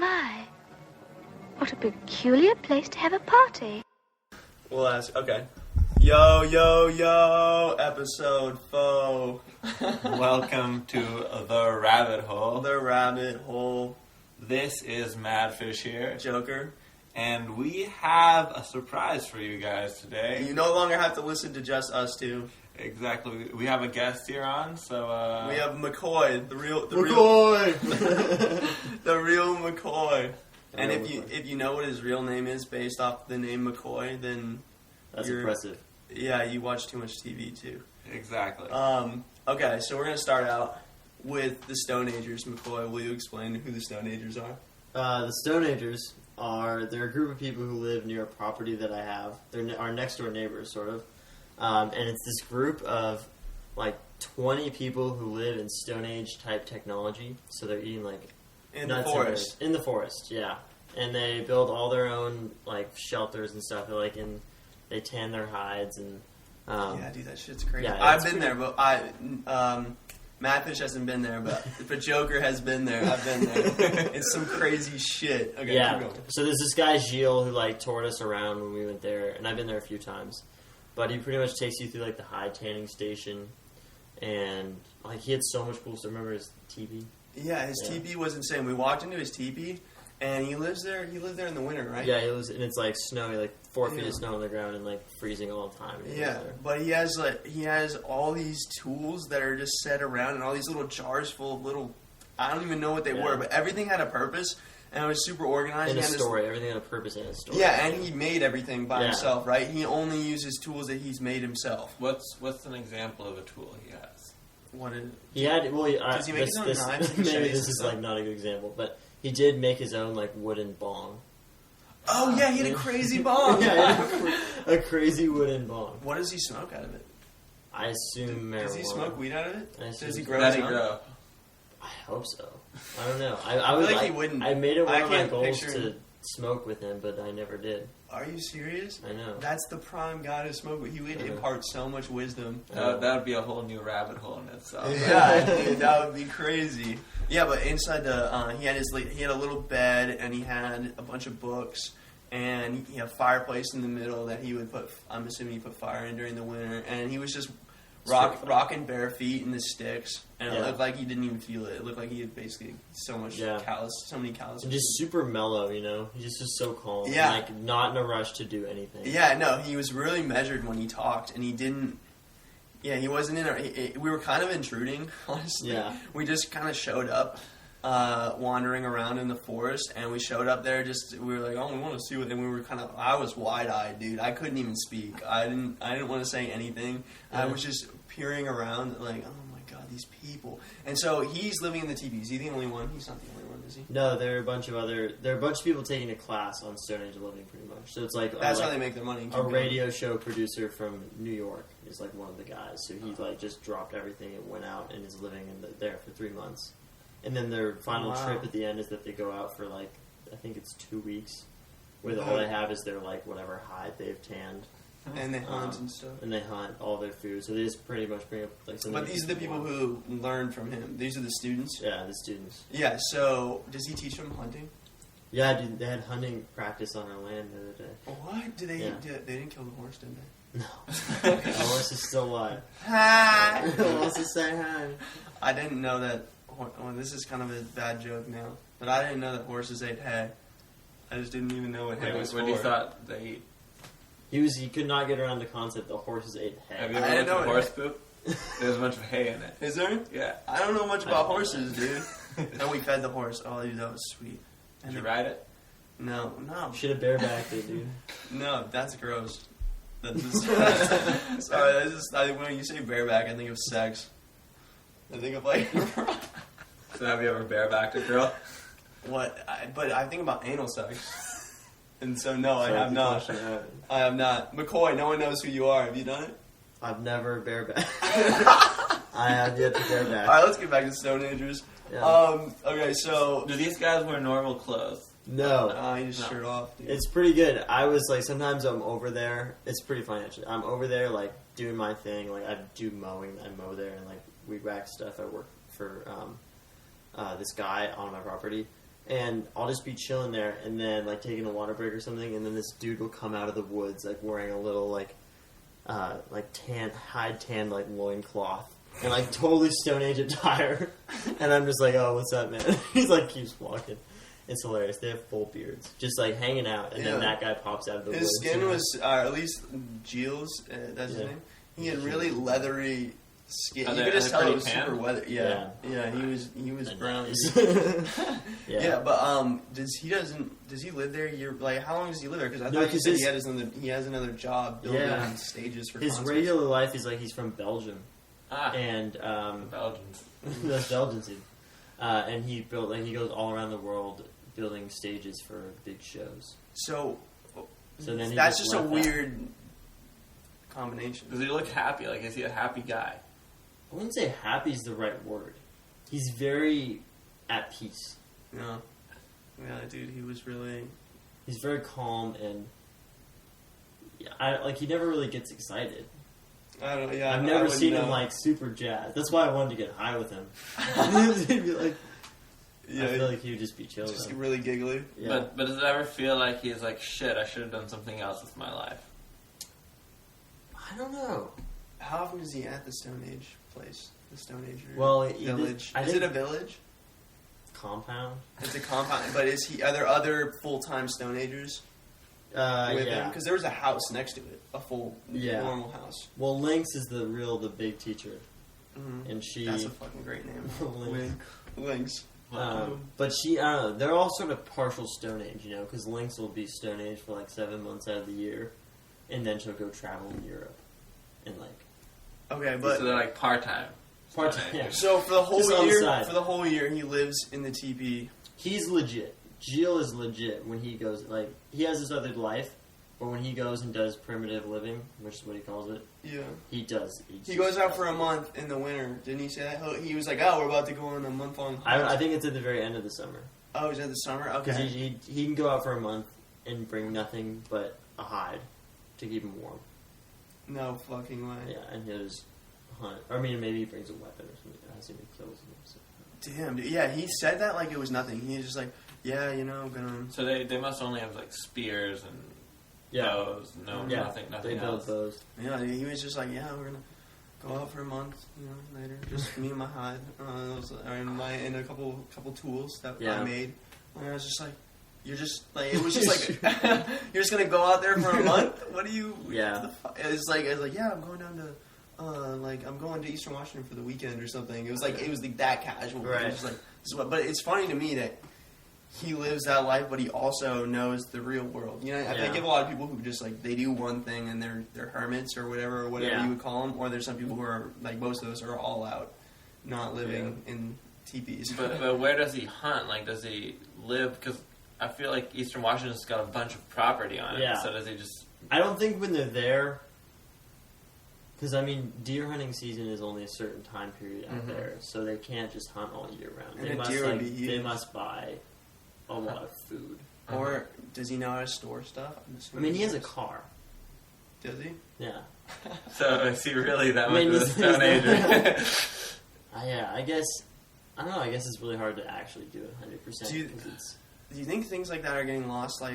my. What a peculiar place to have a party. We'll ask. Okay. Yo, yo, yo, episode 4. Welcome to The Rabbit Hole. The Rabbit Hole. This is Madfish here. Joker. And we have a surprise for you guys today. You no longer have to listen to just us two. Exactly. We have a guest here on, so... we have McCoy, the real McCoy. And if you know what his real name is based off the name McCoy, then... That's impressive. Yeah, you watch too much TV, too. Exactly. Okay, so we're going to start out with the stone-agers. McCoy, will you explain who the stone-agers are? The stone-agers they're a group of people who live near a property that I have. They're our next-door neighbors, sort of. And it's this group of, 20 people who live in Stone Age type technology. So they're eating, in the forest. In the forest, yeah. And they build all their own, shelters and stuff. They tan their hides and... yeah, dude, that shit's crazy. Yeah, I've been there, but Madfish hasn't been there, but Joker has been there. I've been there. It's some crazy shit. Okay, yeah. keep going. So there's this guy, Gilles, who, toured us around when we went there, and I've been there a few times. But he pretty much takes you through, the hide tanning station, and, he had so much cool stuff. Remember his teepee? Yeah, his teepee was insane. We walked into his teepee, and he lives there. He lived there in the winter, right? Yeah, and it's snowy, 4 feet of snow on the ground, and freezing all the time. Yeah, but he has all these tools that are just set around, and all these little jars full of little. I don't even know what they were, but everything had a purpose, and it was super organized. And a story, everything had a purpose and a story. Yeah, and he made everything by himself, right? He only uses tools that he's made himself. What's an example of a tool he has? What is? He had. Well, does he make his own knives? Maybe this is not a good example, but he did make his own wooden bong. Oh yeah, he had a crazy bong. Yeah, a crazy wooden bong. What does he smoke out of it? I assume marijuana. Does he smoke weed out of it? Does he so. grow his own? I hope so. I don't know. I feel like he wouldn't. I made it one of my goals to smoke with him, but I never did. Are you serious? I know. That's the prime guy to smoke with. He would impart so much wisdom. That would be a whole new rabbit hole in itself. Yeah, dude, that would be crazy. Yeah, but inside the he had a little bed, and he had a bunch of books, and he had a fireplace in the middle that he would put. I'm assuming he put fire in during the winter, and he was just rocking bare feet in the sticks, and it looked like he didn't even feel it. It looked like he had basically so many calluses. And just super mellow, He just was so calm. Yeah. And, not in a rush to do anything. Yeah, no, he was really measured when he talked, and he didn't. Yeah, he wasn't in. We were kind of intruding, honestly. Yeah. We just kind of showed up, wandering around in the forest, and we showed up there. We were like, oh, we want to see what. And we were I was wide-eyed, dude. I couldn't even speak. I didn't want to say anything. Yeah. I was just peering around, oh my god, these people. And so he's living in the teepee. Is he the only one? He's not the only one, is he? No, there are a bunch of people taking a class on Stone Age living, pretty much. So it's that's how they make their money. A radio show producer from New York is one of the guys. So he just dropped everything and went out and is living there for 3 months. And then their final trip at the end is that they go out for I think it's 2 weeks, where all they have is their whatever hide they've tanned. And they hunt and stuff. And they hunt all their food. So they just pretty much bring up something. But these are the people who learned from him. These are the students? Yeah, the students. Yeah, so does he teach them hunting? Yeah, dude, they had hunting practice on our land the other day. What? They didn't kill the horse, did they? No. The horse is still alive. Hi! Who wants to say hi? I didn't know that. Well, this is kind of a bad joke now. But I didn't know that horses ate hay. I just didn't even know what hay was for. What do you thought they eat? He could not get around the concept that horses ate hay. Have you ever looked at horse poop? There's a bunch of hay in it. Is there? Yeah. I don't know much about horses, dude. And we fed the horse. Oh, dude, that was sweet. Did you ride it? No. You should have barebacked it, dude. No, that's gross. Sorry, when you say bareback, I think of sex. I think of So have you ever barebacked a girl? What? But I think about anal sex. And so, no, I have not. I have not. McCoy, no one knows who you are. Have you done it? I've never barebacked. I have yet to bareback. Alright, let's get back to stone-agers. Yeah. Okay, so... Do these guys wear normal clothes? No. He just shirt off, dude. It's pretty good. I was sometimes I'm over there. It's pretty funny, actually. I'm over there, doing my thing. I do mowing. I mow there and, weed whack stuff. I work for this guy on my property. And I'll just be chilling there, and then like taking a water break or something, and then this dude will come out of the woods like wearing a little like hide tan like loincloth and like totally Stone Age attire, and I'm just like, oh, what's up, man? He's like keeps walking. It's hilarious. They have full beards, just like hanging out, and then that guy pops out of the woods. His skin was, at least Gilles, that's his name. He had really leathery skin. You could just tell it was super weathered. Yeah, he was brown. But does he live there? How long does he live there? Because I thought you said he has another job building stages for his concerts. regular life is like he's from Belgium, and Belgians. that's Belgians. And he goes all around the world building stages for big shows. So then that's just a weird combination. Does he look happy? Like, is he a happy guy? I wouldn't say happy is the right word. He's very at peace. Yeah, dude, he was really. He's very calm and. He never really gets excited. I don't know. Yeah, I've never seen him like super jazzed. That's why I wanted to get high with him. He'd be like, I feel like he would just be chill. Just really giggly. Yeah. But does it ever feel like he's like, shit, I should have done something else with my life? I don't know. How often is he at the Stone Age place? The Stone Age village? Is it a village? Compound. It's a compound. But are there other full-time Stone Agers? With him? Because there was a house next to it, a full normal house. Well, Lynx is the big teacher, and that's a fucking great name. Lynx. But she, I don't know. They're all sort of partial Stone Age, because Lynx will be Stone Age for like 7 months out of the year, and then she'll go travel in Europe, and like. Okay, but so they're like part-time. Part-time. Yeah. So for the whole year, he lives in the teepee. He's legit. Gilles is legit when he goes, he has this other life, but when he goes and does primitive living, which is what he calls it, he does. He goes out for a month in the winter. Didn't he say that? He was like, oh, we're about to go on a month-long I think it's at the very end of the summer. Oh, he's at the summer? Okay. Because he can go out for a month and bring nothing but a hide to keep him warm. No fucking way. Yeah, and he'll just hunt. Or, maybe he brings a weapon or something. I assume he kills him. So. Damn, dude. Yeah, he said that like it was nothing. He was just like, yeah, I'm gonna... So they must only have, like, spears and bows. Nothing they else. Build bows. Yeah, he was just like, we're gonna go out for a month, later. Just me and my hide. And a couple tools that I made. And I was just like, you're just, like, it was just like, you're just gonna go out there for a month? What do you... Yeah. It's like, I'm going down to... I'm going to Eastern Washington for the weekend or something. It was like that casual. Right. It was like, but it's funny to me that he lives that life, but he also knows the real world. I think of a lot of people who just they do one thing and they're hermits or whatever you would call them. Or there's some people who are like most of us are all out, not living in teepees. But where does he hunt? Like, does he live? Because I feel like Eastern Washington's got a bunch of property on it. Yeah. So does he just? I don't think when they're there. Because, deer hunting season is only a certain time period out there, so they can't just hunt all year round. And they must buy a lot of food. Or does he know how to store stuff? He has a car. Does he? Yeah. So is he really that much of a Stone Ager? Yeah, I guess it's really hard to actually do it 100%. Do you think things like that are getting lost? Are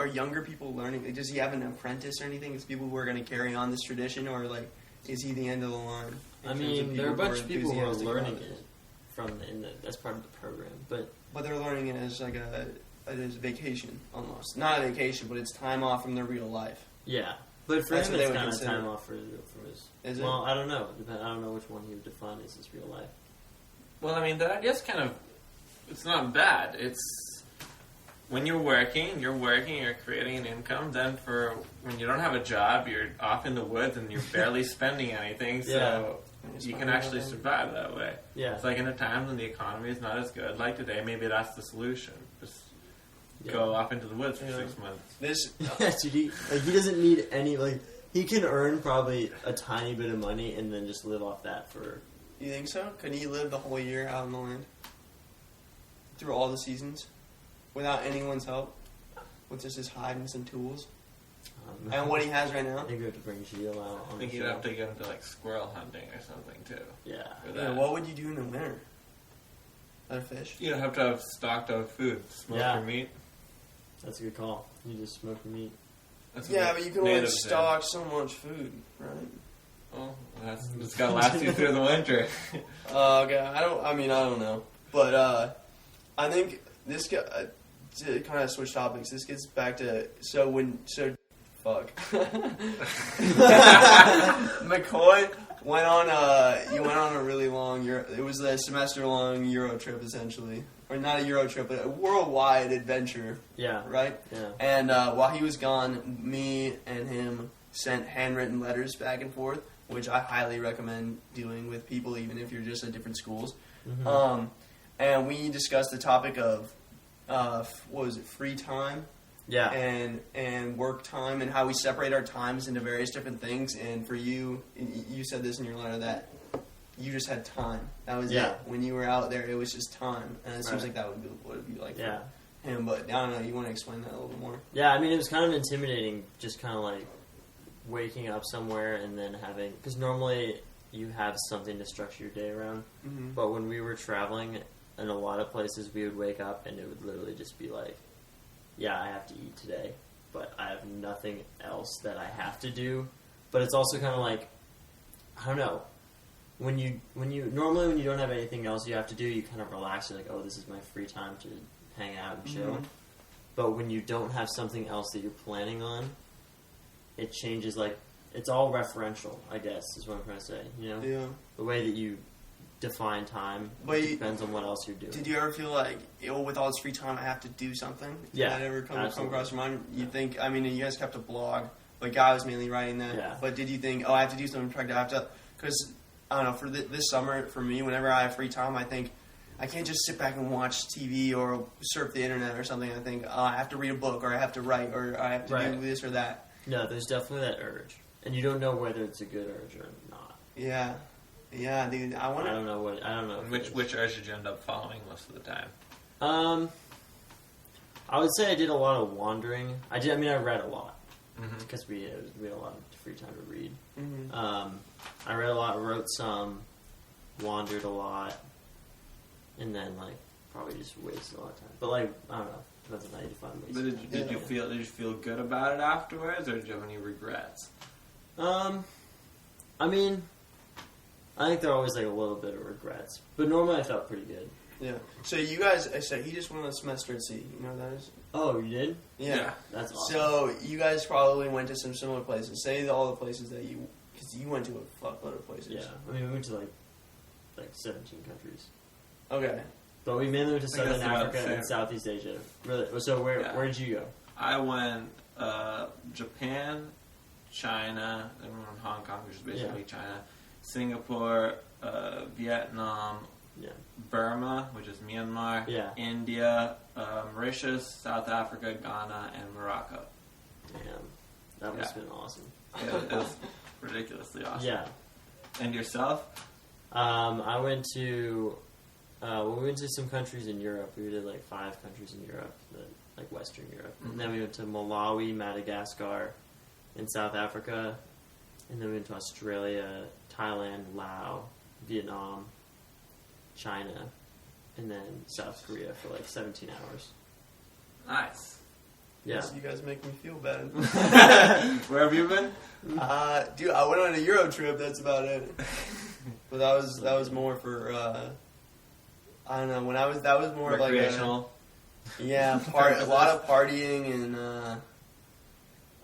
younger people learning? Does he have an apprentice or anything? Is people who are going to carry on this tradition, or is he the end of the line? There are a bunch of people who are learning it that's part of the program, but they're learning it as as vacation almost. Not a vacation, but it's time off from their real life. Yeah, but for him, it's kind of time off for his. Is it? Well, I don't know. I don't know which one he would define as his real life. Well, that is kind of. It's not bad. It's. When you're working, you're creating an income. Then when you don't have a job, you're off in the woods and you're barely spending anything. So you can actually survive that way. Yeah. It's like in the times when the economy is not as good, like today, maybe that's the solution. Just go off into the woods for 6 months. Dude, he doesn't need any, he can earn probably a tiny bit of money and then just live off that for... You think so? Can he live the whole year out in the land? Through all the seasons? Without anyone's help? With just his hide and some tools? And what he has right now? I think we have to bring Gilles out on I think the you'd show. have to get into squirrel hunting or something too. Yeah. What would you do in the winter? Better fish. You don't have to have stocked up food. Smoke your meat. That's a good call. You just smoke your meat. That's Yeah, but you can only stock so much food, right? Oh, it's got to last you through the winter. Okay, I don't know. But I think this to kind of switch topics, this gets back to, fuck. McCoy went on a really long it was a semester-long Euro trip, essentially. Or not a Euro trip, but a worldwide adventure. Yeah. Right? Yeah. And while he was gone, me and him sent handwritten letters back and forth, which I highly recommend doing with people, even if you're just at different schools. Mm-hmm. And we discussed the topic of, what was it, free time? Yeah. And work time, and how we separate our times into various different things. And for you, you said this in your letter that you just had time. That was it. When you were out there, it was just time. And it seems like that would be what it would be like for him. But I don't know, you want to explain that a little bit more? Yeah, I mean, it was kind of intimidating, just kind of like waking up somewhere and then having... Because normally you have something to structure your day around. Mm-hmm. But when we were traveling, in a lot of places, we would wake up and it would literally just be like, yeah, I have to eat today, but I have nothing else that I have to do. But it's also kind of like, I don't know, when you normally when you don't have anything else you have to do, you kind of relax. You're like, oh, this is my free time to hang out and chill. Mm-hmm. But when you don't have something else that you're planning on, it changes. Like, it's all referential, I guess, is what I'm trying to say. You know, yeah, the way that you define time depends on what else you're doing. Did you ever feel like, with all this free time, I have to do something? Yeah. Did that ever come across your mind? You think, I mean, you guys kept a blog, but Guy was mainly writing that. Yeah. But did you think, I have to do something, I have to, because, I don't know, for this summer, for me, whenever I have free time, I think, I can't just sit back and watch TV or surf the internet or something. I think, I have to read a book, or I have to write, or I have to do this or that. No, there's definitely that urge. And you don't know whether it's a good urge or not. Yeah. Yeah, dude. I don't know. Which urge did you end up following most of the time? I would say I did a lot of wandering. I read a lot because we had a lot of free time to read. Mm-hmm. I read a lot, wrote some, wandered a lot, and then probably just wasted a lot of time. But I don't know. That's a 95 waste. But did you feel good about it afterwards, or did you have any regrets? I think there are always a little bit of regrets, but normally I felt pretty good. Yeah. So you guys, I said he just went on a semester at sea. You know what that is? Oh, you did? Yeah. That's awesome. So you guys probably went to some similar places. Say all the places that because you went to a fuckload of places. Yeah. We went to 17 countries. Okay. But we mainly went to Southern Africa and Southeast Asia. Really? So where did you go? I went Japan, China, and we went to Hong Kong, which is basically China, Singapore, Vietnam, Burma, which is Myanmar, India, Mauritius, South Africa, Ghana, and Morocco. Damn. That must have been awesome. It was ridiculously awesome. Yeah. And yourself? I went to... we went to some countries in Europe. We did 5 countries in Europe, Western Europe. Mm-hmm. And then we went to Malawi, Madagascar, and South Africa. And then we went to Australia, Thailand, Laos, Vietnam, China, and then South Korea for 17 hours. Nice. Yeah. Yes, you guys make me feel bad. Where have you been? Dude, I went on a Euro trip. That's about it. But that was more for I don't know. That was more recreational. A lot of partying, and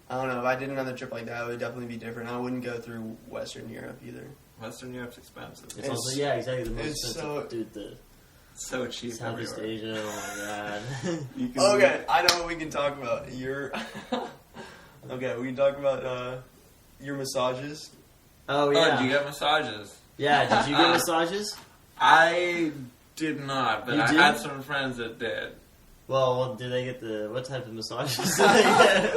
I don't know. If I did another trip like that, it would definitely be different. I wouldn't go through Western Europe either. Western Europe's expensive. It's also, exactly, the most expensive. So cheap. Southeast Asia, oh my god. Okay, I know what we can talk about. Okay, we can talk about your massages. Oh yeah. Oh, did you get massages? Yeah, did you get massages? I did not, but I had some friends that did. Well, did they get what type of massages did they get?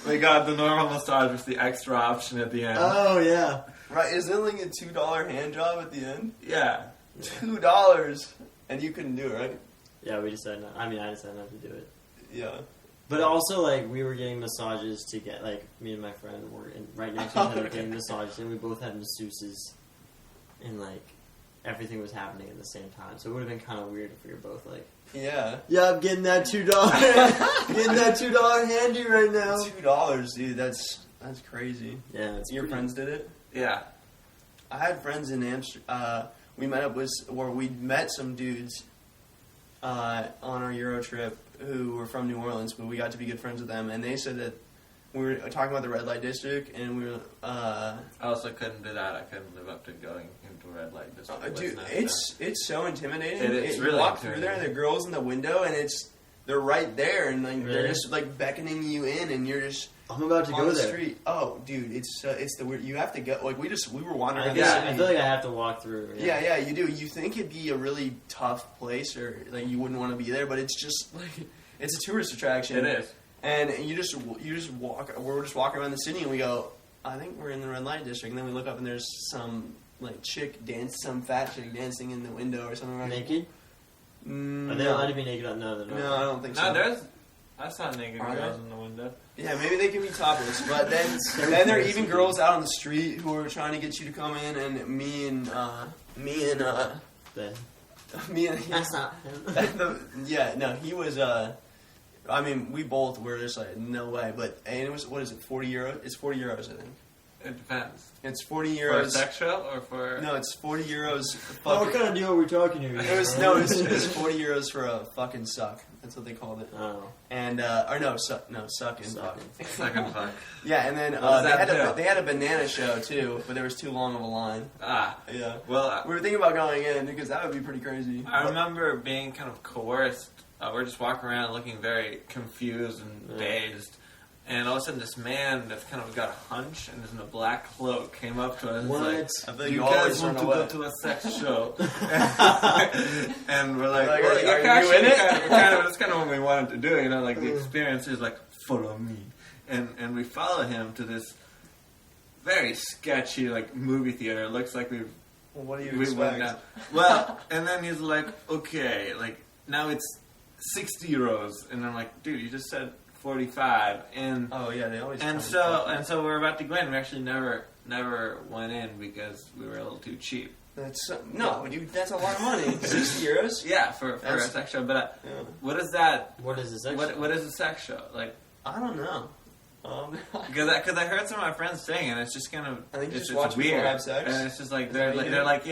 They got the normal massage with the extra option at the end. Oh yeah. Right, isn't it a $2 hand job at the end? Yeah. $2! And you couldn't do it, right? Yeah, we decided not. I decided not to do it. Yeah. But also, we were getting massages to get, me and my friend were right next to each other getting massages, and we both had masseuses. And, everything was happening at the same time. So it would have been kind of weird if we were both like, Yeah. yeah, I'm getting that $2, getting that $2 handy right now. $2, dude. That's crazy. Yeah, it's Your pretty- friends did it? Yeah. I had friends in Amsterdam. We met some dudes on our Euro trip who were from New Orleans, but we got to be good friends with them, and they said that we were talking about the red light district, and we were. I also couldn't do that. I couldn't live up to going into a red light district. Dude, it's so intimidating. It's You really walk through there, and the girls in the window, and they're right there, and like Really? they're just like beckoning you in, and you're just. I'm about to on go the there. street. Oh, dude, it's the weird. You have to go. Like we were wandering. I around guess the I city. feel like I have to walk through. Yeah, you do. You think it'd be a really tough place, or like you wouldn't want to be there, but it's just like it's a tourist attraction. It is. And you just walk. We're just walking around the city, and we go. I think we're in the red light district, and then we look up, and there's some like some fat chick dancing in the window or something. Like Naked? Mm, Are they allowed to be naked? No, they're not. No, I don't think so. No, I saw naked Are girls they? in the window. Yeah, maybe they can be topless, but then there are even girls out on the street who are trying to get you to come in, and me and Then. That's not him. He was. I mean, we both were just like, no way. But and it was, what is it, €40? It's €40, I think. It depends. It's €40. For a sex show or for... No, it's €40. Oh, what kind of deal are we talking here? It was €40 for a fucking suck. That's what they called it. Oh. And suck and fuck. Second fuck. Yeah, and then What does that they had a banana show too, but there was too long of a line. Ah. Yeah. Well, We were thinking about going in because that would be pretty crazy. I remember being kind of coerced. We're just walking around looking very confused and dazed. And all of a sudden, this man that's kind of got a hunch and is in a black cloak came up to us and was What? like, I feel you you always guys want to run go away. to a sex show? And we're like, Like, well, are you actually in it? that's kind of what we wanted to do, you know, like the experience is like, follow me. And we follow him to this very sketchy, like, movie theater. It looks like Well, what do you we went expect? down. Well, and then he's like, okay, like, now it's €60. And I'm like, dude, you just said 45. And Oh yeah, they always. and so we're about to go in. We actually never went in because we were a little too cheap. That's no, dude. That's a lot of money. €60. Yeah, for a That's- sex show. But Yeah. what is that? What is this? What is a sex show? Like, I don't know. because I heard some of my friends saying, and it's just kind of I think you it's just watch people weird. have sex. And it's just like Is that what you do? they're like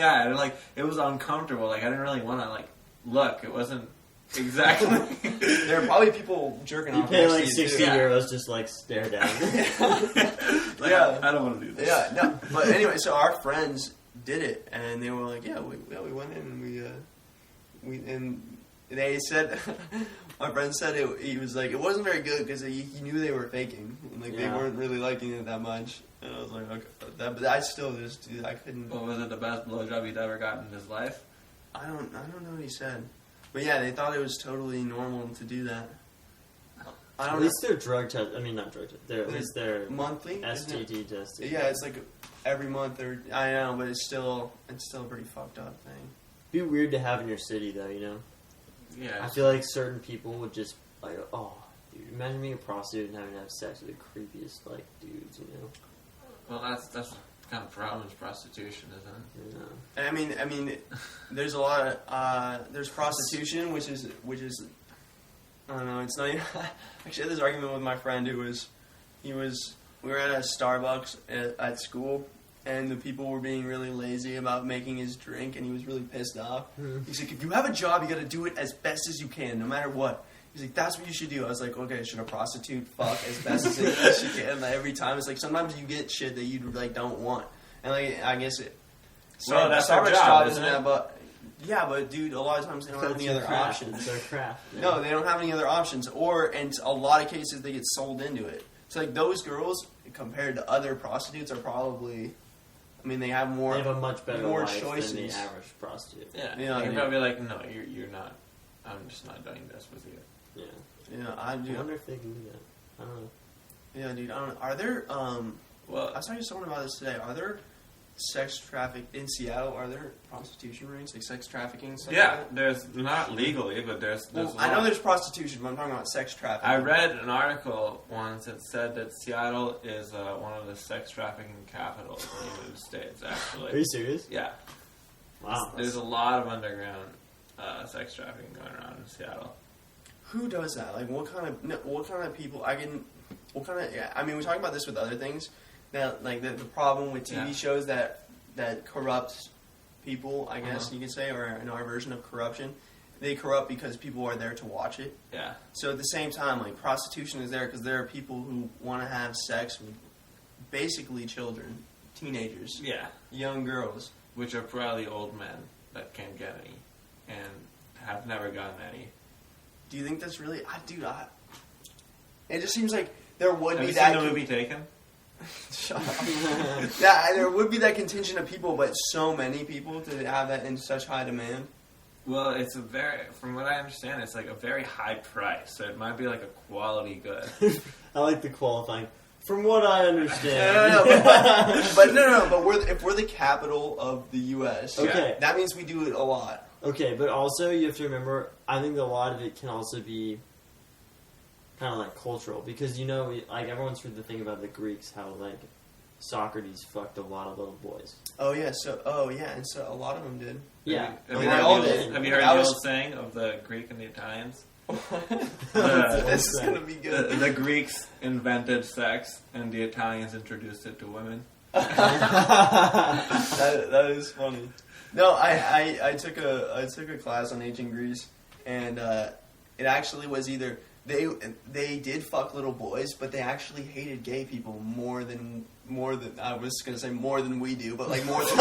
it was uncomfortable. Like I didn't really want to like look. It wasn't exactly. There are probably people jerking You off. pay next like to you, €60 too. just like stare down. Like, Yeah. I don't want to do this. Yeah, no. But anyway, so our friends did it, and they were like, "Yeah, we went in and and they said." My friend said he was like, it wasn't very good because he knew they were faking. Like, they Yeah. weren't really liking it that much. And I was like, okay. But I still just, I couldn't. What was it? The best blowjob he'd ever gotten in his life? I don't know what he said. But yeah, they thought it was totally normal to do that. I At don't least their drug test. I mean, not drug test. At least their know. Monthly? isn't it? STD test. Yeah, it's like every month. I know, but it's still a pretty fucked up thing. It'd be weird to have in your city, though. You know. Yeah. I feel like certain people would just like, oh, dude, imagine being a prostitute and having to have sex with the creepiest like dudes, you know. Well, that's kind of problem is prostitution, isn't it? You know. And I mean, there's a lot of there's prostitution, which is I don't know. It's not even, actually. I had this argument with my friend who we were at a Starbucks at school, and the people were being really lazy about making his drink, and he was really pissed off. He's like, if you have a job, you got to do it as best as you can, no matter what. He's like, that's what you should do. I was like, okay, should a prostitute fuck as best as she can every time? It's like sometimes you get shit that you like don't want, and like I guess it. Well, that's our Starbucks job, isn't isn't it? that, but yeah, but dude, a lot of times they don't have any other options. It's their craft. Yeah. No, they don't have any other options, and a lot of cases they get sold into it. So like those girls, compared to other prostitutes, are probably, I mean, they have more. They have a much better more life choices. than the average prostitute. Yeah. Yeah, You can yeah. probably be like, no, you're not. I'm just not doing this with you. Yeah. Yeah, I I do. wonder if they can do that. I don't know. Yeah, dude. I don't. Are there? Well, I saw you someone about this today. Are there sex traffic in Seattle? Are there prostitution rings, like sex trafficking? Stuff yeah, like that? there's not legally, but there's Well, a I know lot. there's prostitution, but I'm talking about sex trafficking. I read an article once that said that Seattle is one of the sex trafficking capitals in the United States, Are actually. you serious? Yeah. Wow. There's a lot of underground sex trafficking going around in Seattle. Who does that? Like, what kind of people? I mean, we talk about this with other things. That like the problem with TV shows that corrupt people, I guess you could say, or in our version of corruption, they corrupt because people are there to watch it. Yeah. So at the same time, like prostitution is there because there are people who want to have sex with basically children, teenagers, young girls, which are probably old men that can't get any and have never gotten any. Do you think that's really? It just seems like there would have be you that. seen the movie Taken? Shut up. Yeah, there would be that contingent of people, but so many people to have that in such high demand. Well, it's from what I understand, it's like a very high price, so it might be like a quality good. I like the qualifying. From what I understand. But if we're the capital of the U.S., that means we do it a lot. Okay, but also you have to remember, I think that a lot of it can also be kind of like cultural, because like everyone's heard the thing about the Greeks, how like Socrates fucked a lot of little boys. And so a lot of them did. Yeah, Have you heard the old saying of the Greek and the Italians? This is gonna be good. The Greeks invented sex, and the Italians introduced it to women. That is funny. No, I took a class on ancient Greece, and it actually was either they did fuck little boys, but they actually hated gay people more than I was gonna say more than we do, but like more than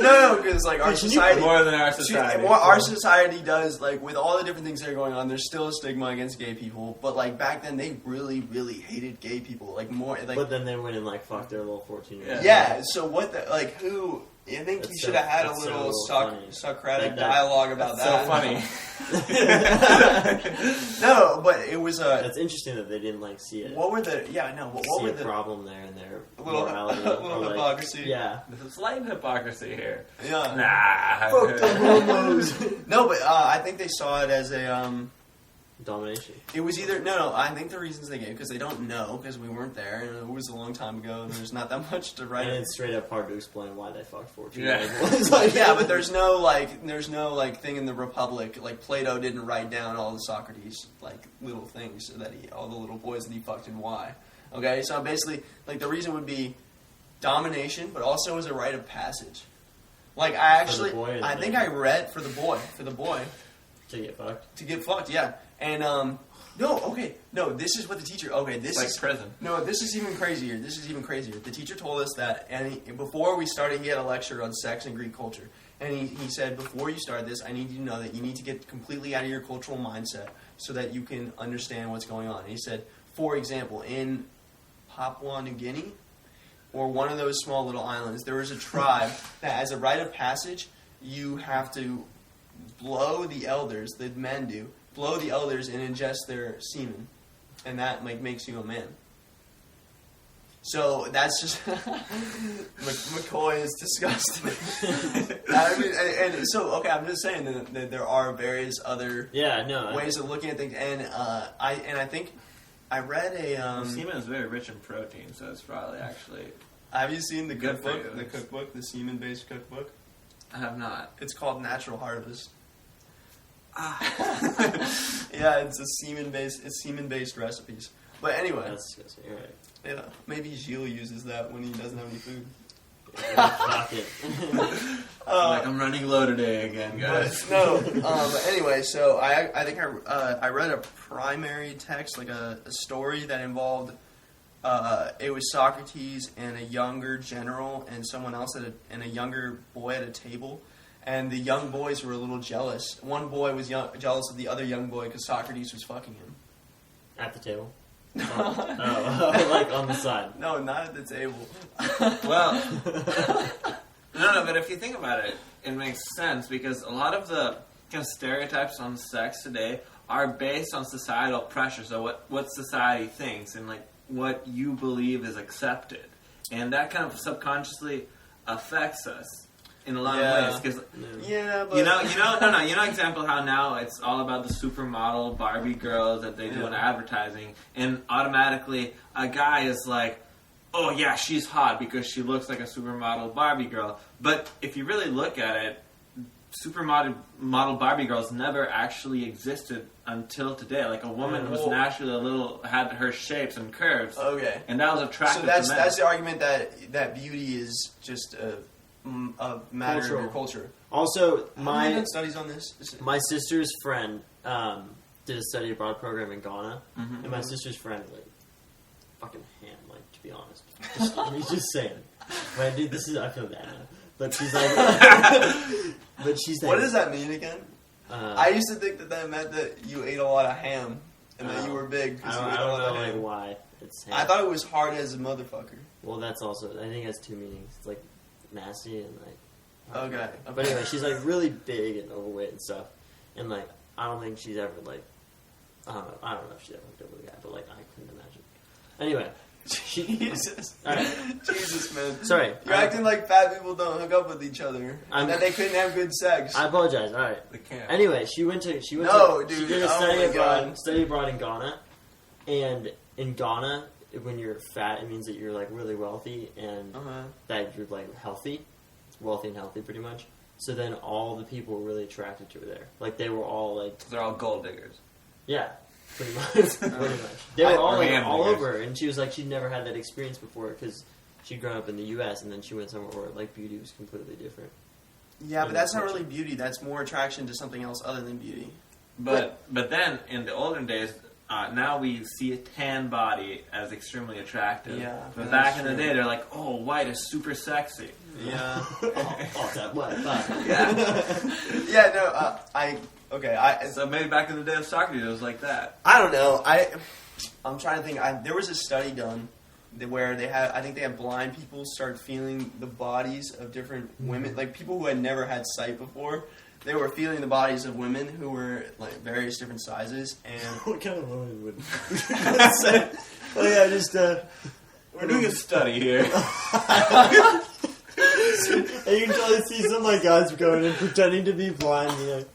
no, because like our society more than our society. Our society does, like with all the different things that are going on. There's still a stigma against gay people, but like back then they really really hated gay people like more. Like, but then they went and like fucked their little 14-year-old. Yeah. So what the like who? I think you should have had a little Socratic dialogue about that. So funny. No, but it was That's interesting that they didn't like see it. What were the? Yeah, no. What were the problem there in their morality? A little hypocrisy. Yeah, there's a slight hypocrisy here. Yeah. Nah. Fuck the homos. No, but I think they saw it as a domination. It was either no. I think the reasons they gave because they don't know because we weren't there and it was a long time ago and there's not that much to write. And it's straight up hard to explain why they fucked 14. Yeah, but there's no thing in the Republic like Plato didn't write down all the Socrates like little things that all the little boys that he fucked and why. Okay, so basically like the reason would be domination, but also as a rite of passage. Like I think I read for the boy. To get fucked, yeah. And, no, this is what the teacher, this like is... prison. No, this is even crazier. The teacher told us that, and before we started, he had a lecture on sex and Greek culture. And he said, before you start this, I need you to know that you need to get completely out of your cultural mindset so that you can understand what's going on. And he said, for example, in Papua New Guinea, or one of those small little islands, there is a tribe that, as a rite of passage, you have to blow the elders, the men do, blow the elders and ingest their semen, and that makes you a man. So that's just McCoy is disgusting. I mean, and so I'm just saying that there are various other ways of looking at things, and I think I read a semen is very rich in protein, so it's probably actually. Have you seen the cookbook? The cookbook, the semen-based cookbook. I have not. It's called Natural Harvest. Yeah, it's semen-based recipes. But anyway, that's disgusting. You're right. Yeah, maybe Gilles uses that when he doesn't have any food. Like I'm running low today again, guys. But anyway, so I think I read a primary text, like a story that involved it was Socrates and a younger general and someone else and a younger boy at a table. And the young boys were a little jealous. One boy was jealous of the other young boy because Socrates was fucking him. At the table? Like on the side? No, not at the table. Well, no, but if you think about it, it makes sense because a lot of the kind of stereotypes on sex today are based on societal pressure. So what society thinks and like what you believe is accepted. And that kind of subconsciously affects us. In a lot of ways, because you know, example how now it's all about the supermodel Barbie girls that they do in advertising, and automatically a guy is like, oh yeah, she's hot because she looks like a supermodel Barbie girl. But if you really look at it, supermodel Barbie girls never actually existed until today. Like, a woman was naturally had her shapes and curves. Okay. And that was attractive So to men. that's the argument that beauty is just a matter of your culture. Also, Have you done studies on this? my sister's friend did a study abroad program in Ghana, and my sister's friend is like fucking ham, like, to be honest. He's just saying. But dude, I feel bad now. But she's like, What does that mean again? I used to think that meant that you ate a lot of ham and that you were big. I don't know like why it's ham. I thought it was hard as a motherfucker. Well, that's also, I think it has two meanings. It's like nasty and like. Okay. But anyway, she's like really big and overweight and stuff, and like I don't think she's ever like, I don't know if she's ever hooked up with a guy, but like I couldn't imagine. Anyway. Jesus. Right. Jesus, man. Sorry. You're acting like fat people don't hook up with each other. And that they couldn't have good sex. I apologize. All right. They can't. Anyway, she did a dude, study God. study abroad in Ghana, and in Ghana, when you're fat, it means that you're like really wealthy and that you're like wealthy and healthy, pretty much. So then all the people were really attracted to her there. Like they were all like, they're all gold diggers. Yeah. Pretty much. They were all over her, and she was like, she'd never had that experience before because she'd grown up in the U.S. and then she went somewhere where like beauty was completely different. Yeah, but that's not really beauty. That's more attraction to something else other than beauty. But then in the olden days, now we see a tan body as extremely attractive. Yeah, but back in the day, they're like, oh, white is super sexy. Yeah. That white. Yeah. Yeah. No. So maybe back in the day of Socrates, it was like that. I don't know. I'm trying to think. There was a study done where I think they had blind people start feeling the bodies of different women, like people who had never had sight before. They were feeling the bodies of women who were like various different sizes. And what kind of woman would say? Oh yeah, just we're doing a study here. And you can totally see some like guys going and pretending to be blind. And like,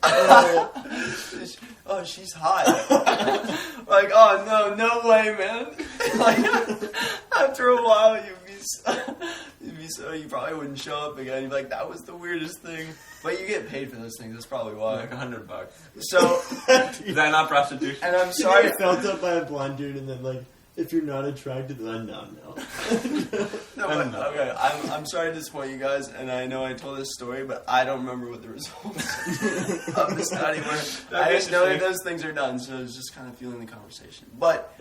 oh, she's hot. Like, oh no way, man. Like, after a while, you probably wouldn't show up again. You'd be like, that was the weirdest thing. But you get paid for those things. That's probably why. Like $100. So is that not prostitution? And I'm sorry. You get felt up by a blonde dude, and then like, if you're not attracted, then no. No, but, okay, I'm sorry to disappoint you guys, and I know I told this story, but I don't remember what the results of the study were. I just know that those things are done, so I was just kind of feeling the conversation. But,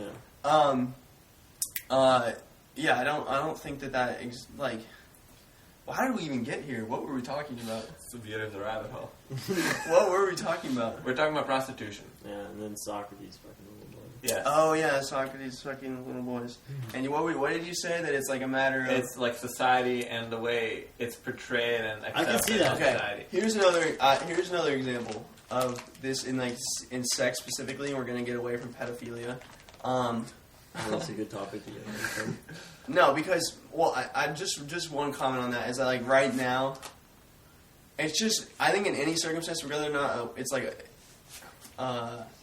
yeah, I don't think that like. Well, how did we even get here? What were we talking about? It's the beauty of the rabbit hole. What were we talking about? We're talking about prostitution. Yeah, and then Socrates fucking little boy. Yeah. Oh yeah, Socrates fucking little boys. And what did you say? That it's like a matter of... It's like society and the way it's portrayed and accepted. I can see that. Okay, society. here's another example of this in sex specifically, and we're gonna get away from pedophilia. That's a good topic to get into. No, because I just one comment on that is that like right now, it's just I think in any circumstance, whether or not it's like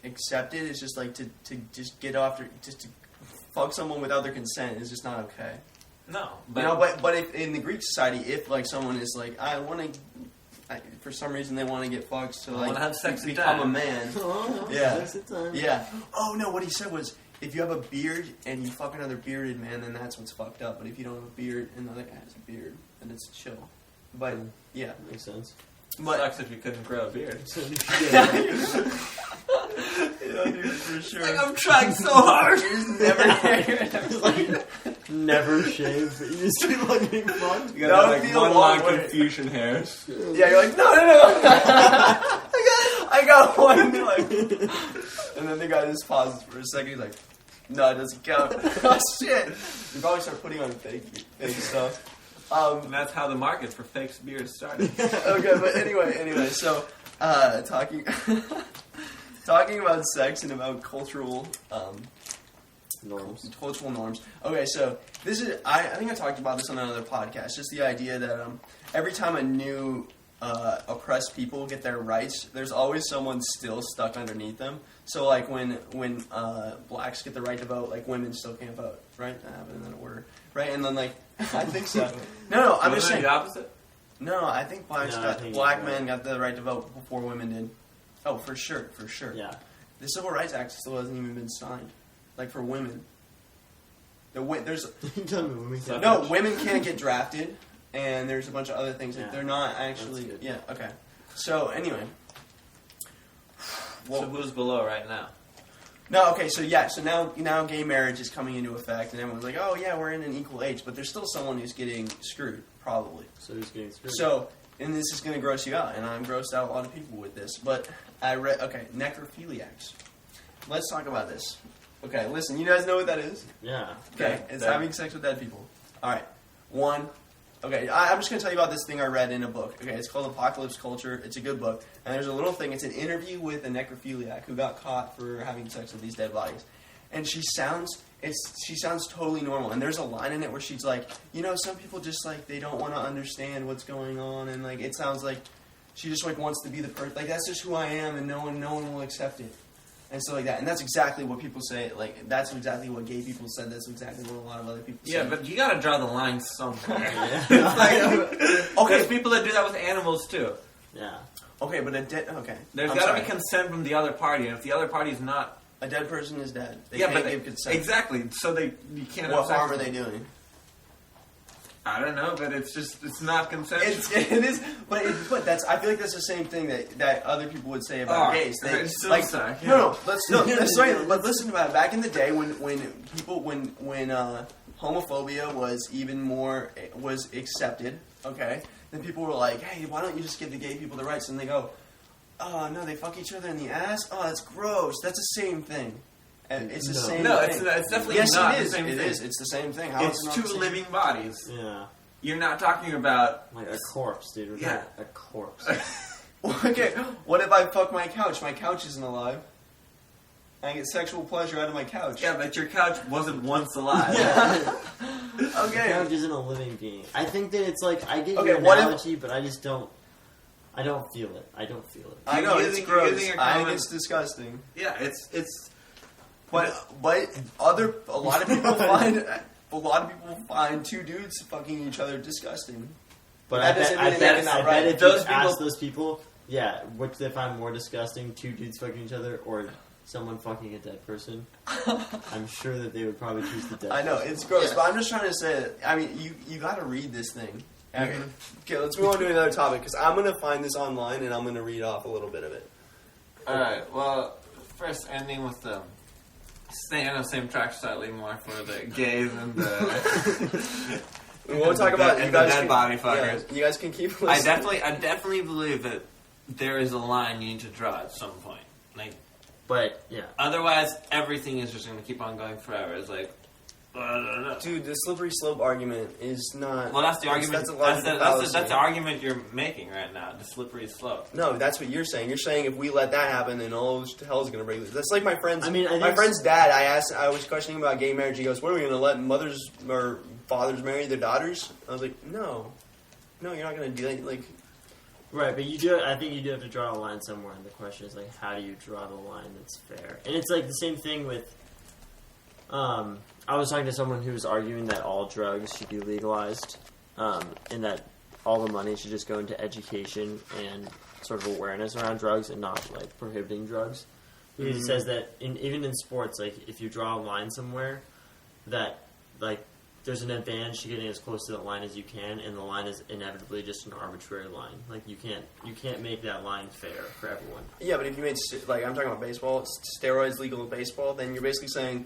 accepted, it's just like to just get after just to fuck someone without their consent is just not okay. No, but if in the Greek society, if like someone is like for some reason they want to get fucked to like have sex become a man. Yeah. Sex time. Yeah. Oh no, what he said was, if you have a beard and you fuck another bearded man, then that's what's fucked up. But if you don't have a beard and the other guy has a beard, then it's chill. But yeah, Makes sense. but sucks if you couldn't grow a beard. yeah, dude, for sure. Like, I'm trying so hard. Never Never shave, but you just keep on getting fucked. You That got would like be a one long line way. confusion hairs. Yeah, you're like, no. I got one. Like, and then the guy just pauses for a second. He's like, no, it doesn't count. Oh shit! You probably start putting on fake stuff. And that's how the market for fake beards started. Okay, but anyway, so talking about sex and about cultural norms. Okay, so this is I think I talked about this on another podcast. Just the idea that every time a new oppressed people get their rights, there's always someone still stuck underneath them. So like when blacks get the right to vote, like women still can't vote, right? That happened in that order, right? And then like I think so. No, I'm just saying the opposite. No, I think black men got the right to vote before women did. Oh, for sure. Yeah. The Civil Rights Act still hasn't even been signed, like for women. There's women can't get drafted, and there's a bunch of other things that they're not actually. Yeah. Okay. So anyway. So who's below right now? No, okay, so now gay marriage is coming into effect, and everyone's like, oh yeah, we're in an equal age, but there's still someone who's getting screwed, probably. So who's getting screwed? So, and this is going to gross you out, and I'm grossed out a lot of people with this, but I read, necrophiliacs. Let's talk about this. Okay, listen, you guys know what that is? Yeah. Okay, it's having sex with dead people. Alright, I'm just going to tell you about this thing I read in a book. Okay, it's called Apocalypse Culture. It's a good book. And there's a little thing. It's an interview with a necrophiliac who got caught for having sex with these dead bodies. And she sounds totally normal. And there's a line in it where she's like, some people just like, they don't want to understand what's going on. And like, it sounds like she just like wants to be the person. Like, that's just who I am, and no one will accept it. And stuff like that. And that's exactly what people say. Like, that's exactly what gay people said. That's exactly what a lot of other people say. Yeah, but you gotta draw the line somewhere. There's people that do that with animals, too. Yeah. Okay, but There's gotta be consent from the other party, and if the other party's not... A dead person is dead. They can't give consent. Exactly. So you can't... What harm are they doing? I don't know, but it's not consensual. It is, but I feel like that's the same thing that other people would say about gays. But listen about it. Back in the day when homophobia was accepted, okay, then people were like, hey, why don't you just give the gay people the rights? And they go, oh no, they fuck each other in the ass. Oh, that's gross. That's the same thing. It's the same thing. No, it's definitely not the same thing. It is. It's the same thing. It's two living bodies. Yeah. You're not talking about... Like a corpse, dude. Yeah. A corpse. Okay, what if I fuck my couch? My couch isn't alive. I get sexual pleasure out of my couch. Yeah, but your couch wasn't once alive. Yeah. Okay. The couch isn't a living being. I think that it's like, I get your analogy, but I just don't... I don't feel it. I know, it's gross. I think it's disgusting. Yeah, it's... But a lot of people find two dudes fucking each other disgusting. But I bet if you ask those people, which they find more disgusting, two dudes fucking each other or someone fucking a dead person, I'm sure that they would probably choose the dead. I know, it's gross, but I'm just trying to say, I mean, you got to read this thing. Okay, let's move on to another topic, because I'm going to find this online and I'm going to read off a little bit of it. Alright, well, first ending with the... Staying on the same track slightly more for the gays and the... We won't talk about the dead body fuckers. Yeah, you guys can keep listening. I definitely believe that there is a line you need to draw at some point. Like, but yeah. Otherwise, everything is just going to keep on going forever. It's like, dude, the slippery slope argument is not. Well, that's the argument. That's the argument you're making right now. The slippery slope. No, that's what you're saying. You're saying if we let that happen, then all hell is going to break loose. That's like my friend's. My friend's dad. I was questioning about gay marriage. He goes, "What are we going to let mothers or fathers marry their daughters?" I was like, "No, you're not going to do that." Like, right, but you do. I think you do have to draw a line somewhere, and the question is like, how do you draw the line that's fair? And it's like the same thing with. I was talking to someone who was arguing that all drugs should be legalized, and that all the money should just go into education and sort of awareness around drugs and not like prohibiting drugs. Because he says that even in sports, like if you draw a line somewhere, that like there's an advantage to getting as close to that line as you can, and the line is inevitably just an arbitrary line. Like you can't make that line fair for everyone. Yeah, but if you made like I'm talking about baseball, steroids legal in baseball, then you're basically saying.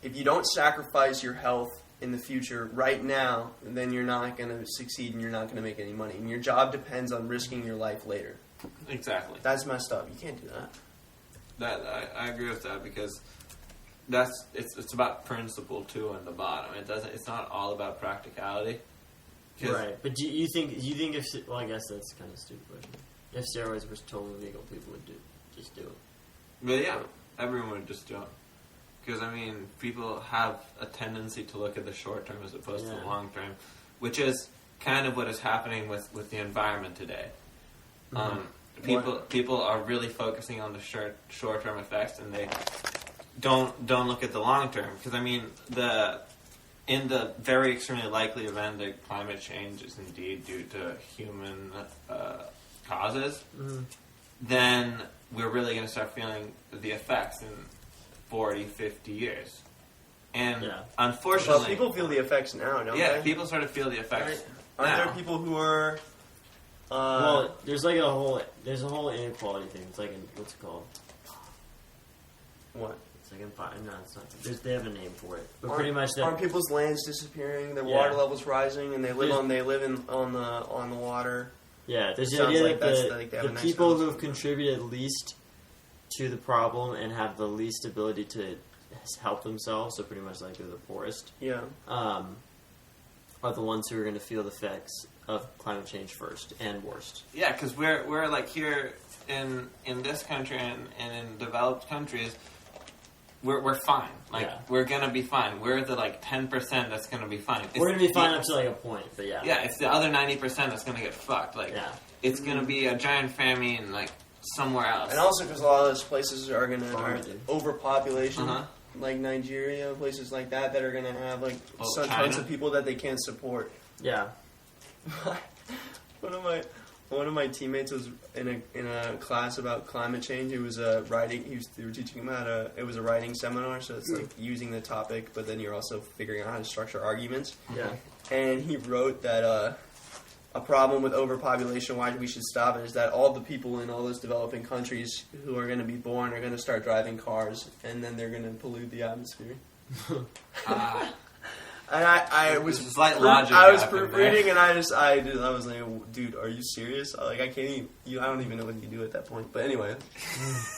If you don't sacrifice your health in the future right now, then you're not going to succeed and you're not going to make any money. And your job depends on risking your life later. Exactly. That's messed up. You can't do that. I agree with that because it's about principle too on the bottom. It's not all about practicality. Right. But do you think if I guess that's kind of a stupid question. If steroids were totally legal, people would just do it. But yeah, everyone would just do it. Because, I mean, people have a tendency to look at the short term as opposed to the long term, which is kind of what is happening with the environment today. People are really focusing on the short term effects, and they don't look at the long term. Because I mean, in the very extremely likely event that climate change is indeed due to human causes, then we're really going to start feeling the effects in 40, 50 years. And unfortunately... Well, people feel the effects now, don't they? Yeah, people sort of feel the effects now. Aren't there people who are... well, there's like a whole inequality thing. It's like, what's it called? What? It's like no, it's not. They have a name for it. But pretty much that... Aren't people's lands disappearing? Their water levels rising, and they live on the water. Yeah, there's the Sounds idea like that the people who have contributed least to the problem and have the least ability to help themselves, so pretty much like they're the poorest, are the ones who are going to feel the effects of climate change first and worst. Yeah, because we're like here in this country and in developed countries, we're fine. Like we're gonna be fine. We're the like 10% that's gonna be fine. We're gonna be fine up to like a point, but yeah, it's the other 90% that's gonna get fucked. Like it's gonna be a giant famine like somewhere else. And also because a lot of those places are overpopulation. Like Nigeria, places like that are going to have like tons of people that they can't support. Yeah. One of my teammates was in a class about climate change. It was writing. They were teaching him it was a writing seminar, so it's like using the topic, but then you're also figuring out how to structure arguments. Yeah. And he wrote that a problem with overpopulation, why we should stop it, is that all the people in all those developing countries who are going to be born are going to start driving cars, and then they're going to pollute the atmosphere. And I was proofreading, and I was like, dude, are you serious? Like, I can't even. I don't even know what you do at that point. But anyway,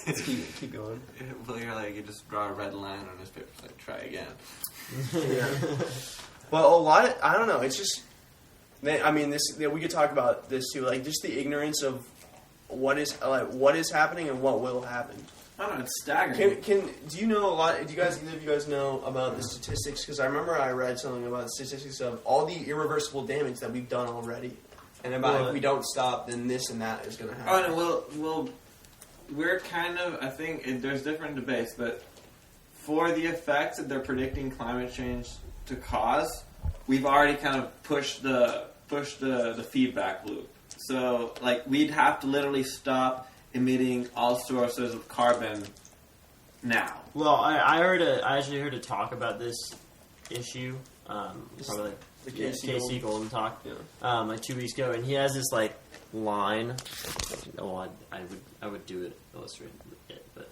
let's keep going. Well, you're like, you just draw a red line on this paper, like, try again. Yeah. Well, I don't know. It's just. I mean, we could talk about this too, like just the ignorance of what is happening and what will happen. I don't know, it's staggering. Do you know a lot? Do either of you guys know about the statistics? Because I remember I read something about the statistics of all the irreversible damage that we've done already, and about if we don't stop, then this and that is going to happen. Oh no, we're kind of. I think there's different debates, but for the effects that they're predicting climate change to cause, we've already kind of pushed the feedback loop. So, like, we'd have to literally stop emitting all sources of carbon now. Well, I actually heard a talk about this issue, probably like the Casey Golden talk, like 2 weeks ago, and he has this like line. Oh, I would do it, illustrate it, but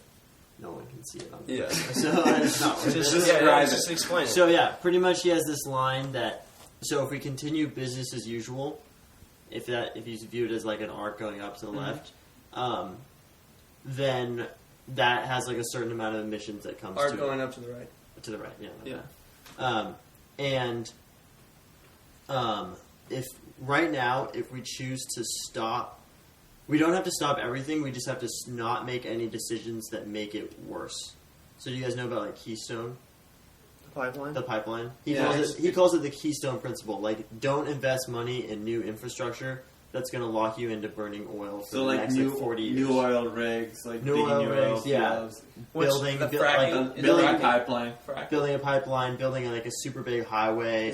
no one can see it on the so it's not just explain it. So yeah, pretty much he has this line that if we continue business as usual, if you view it as like an arc going up to the left, then that has like a certain amount of emissions that comes arc going up to the right. To the right, if right now, if we choose to stop, we don't have to stop everything. We just have to not make any decisions that make it worse. So do you guys know about like Keystone? The pipeline. He calls it the Keystone Principle. Like, don't invest money in new infrastructure that's going to lock you into burning oil for the next 40 years. New oil rigs, like new oil rigs, building a pipeline, building a pipeline, building like a super big highway.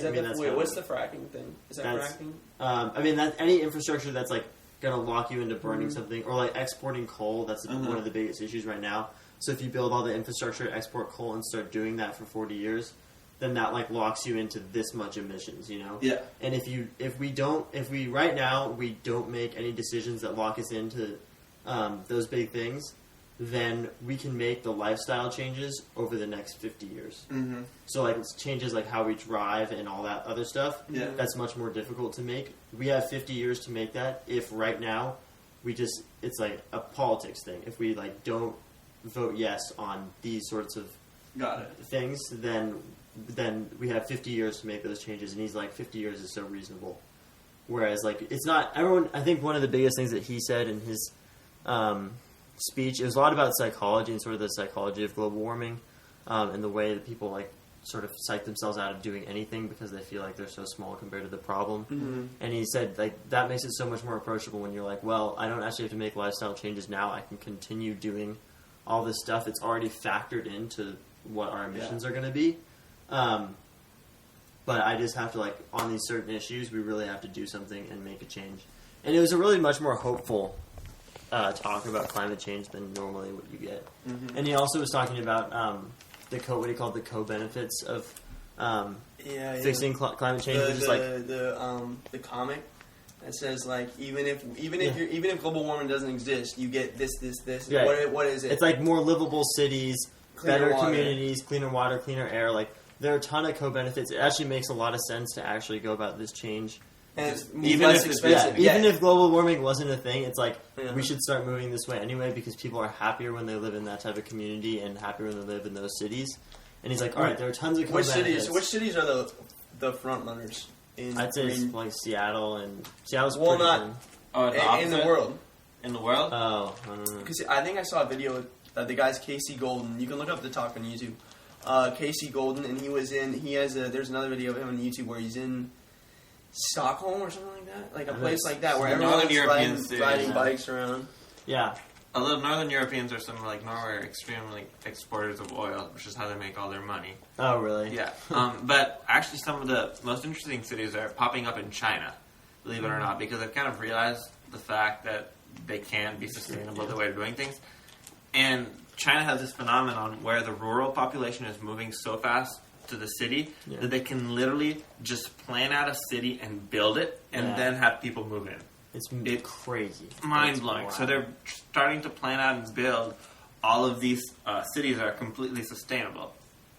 What's the fracking thing? Is that fracking? I mean, that any infrastructure that's like going to lock you into burning something, or like exporting coal. That's one of the biggest issues right now. So if you build all the infrastructure, export coal, and start doing that for 40 years, then that like locks you into this much emissions, you know? Yeah. And if we right now we don't make any decisions that lock us into those big things, then we can make the lifestyle changes over the next 50 years. Mm-hmm. So like it's changes like how we drive and all that other stuff. Yeah. That's much more difficult to make. We have 50 years to make that. If right now it's like a politics thing. If we like don't vote yes on these sorts of things, then we have 50 years to make those changes. And he's like, 50 years is so reasonable. Whereas like it's not everyone. I think one of the biggest things that he said in his speech, it was a lot about psychology and sort of the psychology of global warming, and the way that people like sort of psych themselves out of doing anything because they feel like they're so small compared to the problem. Mm-hmm. And he said, like, that makes it so much more approachable when you're like, well, I don't actually have to make lifestyle changes now. I can continue doing all this stuff. It's already factored into what our emissions are going to be. But I just have to, like, on these certain issues, we really have to do something and make a change. And it was a really much more hopeful talk about climate change than normally what you get. Mm-hmm. And he also was talking about what he called the co-benefits of fixing climate change, which is like the comic that says like even if global warming doesn't exist, you get this. Right. What is it? It's like more livable cities, Cleaner better water. communities, cleaner water, cleaner air. Like there are a ton of co-benefits. It actually makes a lot of sense to actually go about this change. And it's Even less if it's- expensive. Even if global warming wasn't a thing, it's like Yeah. we should start moving this way anyway because people are happier when they live in that type of community and happier when they live in those cities. And he's like, all right, there are tons of Which co-benefits. cities are the front runners in I'd say it's green- like Seattle, and Seattle's Well, pretty not- green. Oh, in the world? In the world? Oh, I don't know. Because I think I saw a video with the guy's Casey Golden. You can look up the talk on YouTube. Casey Golden, and there's another video of him on YouTube where he's in Stockholm or something like that, like a place like that where Northern everyone's European cities, riding yeah. bikes around. Yeah, Although Northern Europeans are some like Norway are extremely exporters of oil, which is how they make all their money. oh really? Yeah. But actually some of the most interesting cities are popping up in China, believe it or not, because they've kind of realized the fact that they can be sustainable the way they're doing things. And China has this phenomenon where the rural population is moving so fast to the city that they can literally just plan out a city and build it and then have people move in. It's crazy. Mind-blowing. It's So they're starting to plan out and build all of these cities that are completely sustainable.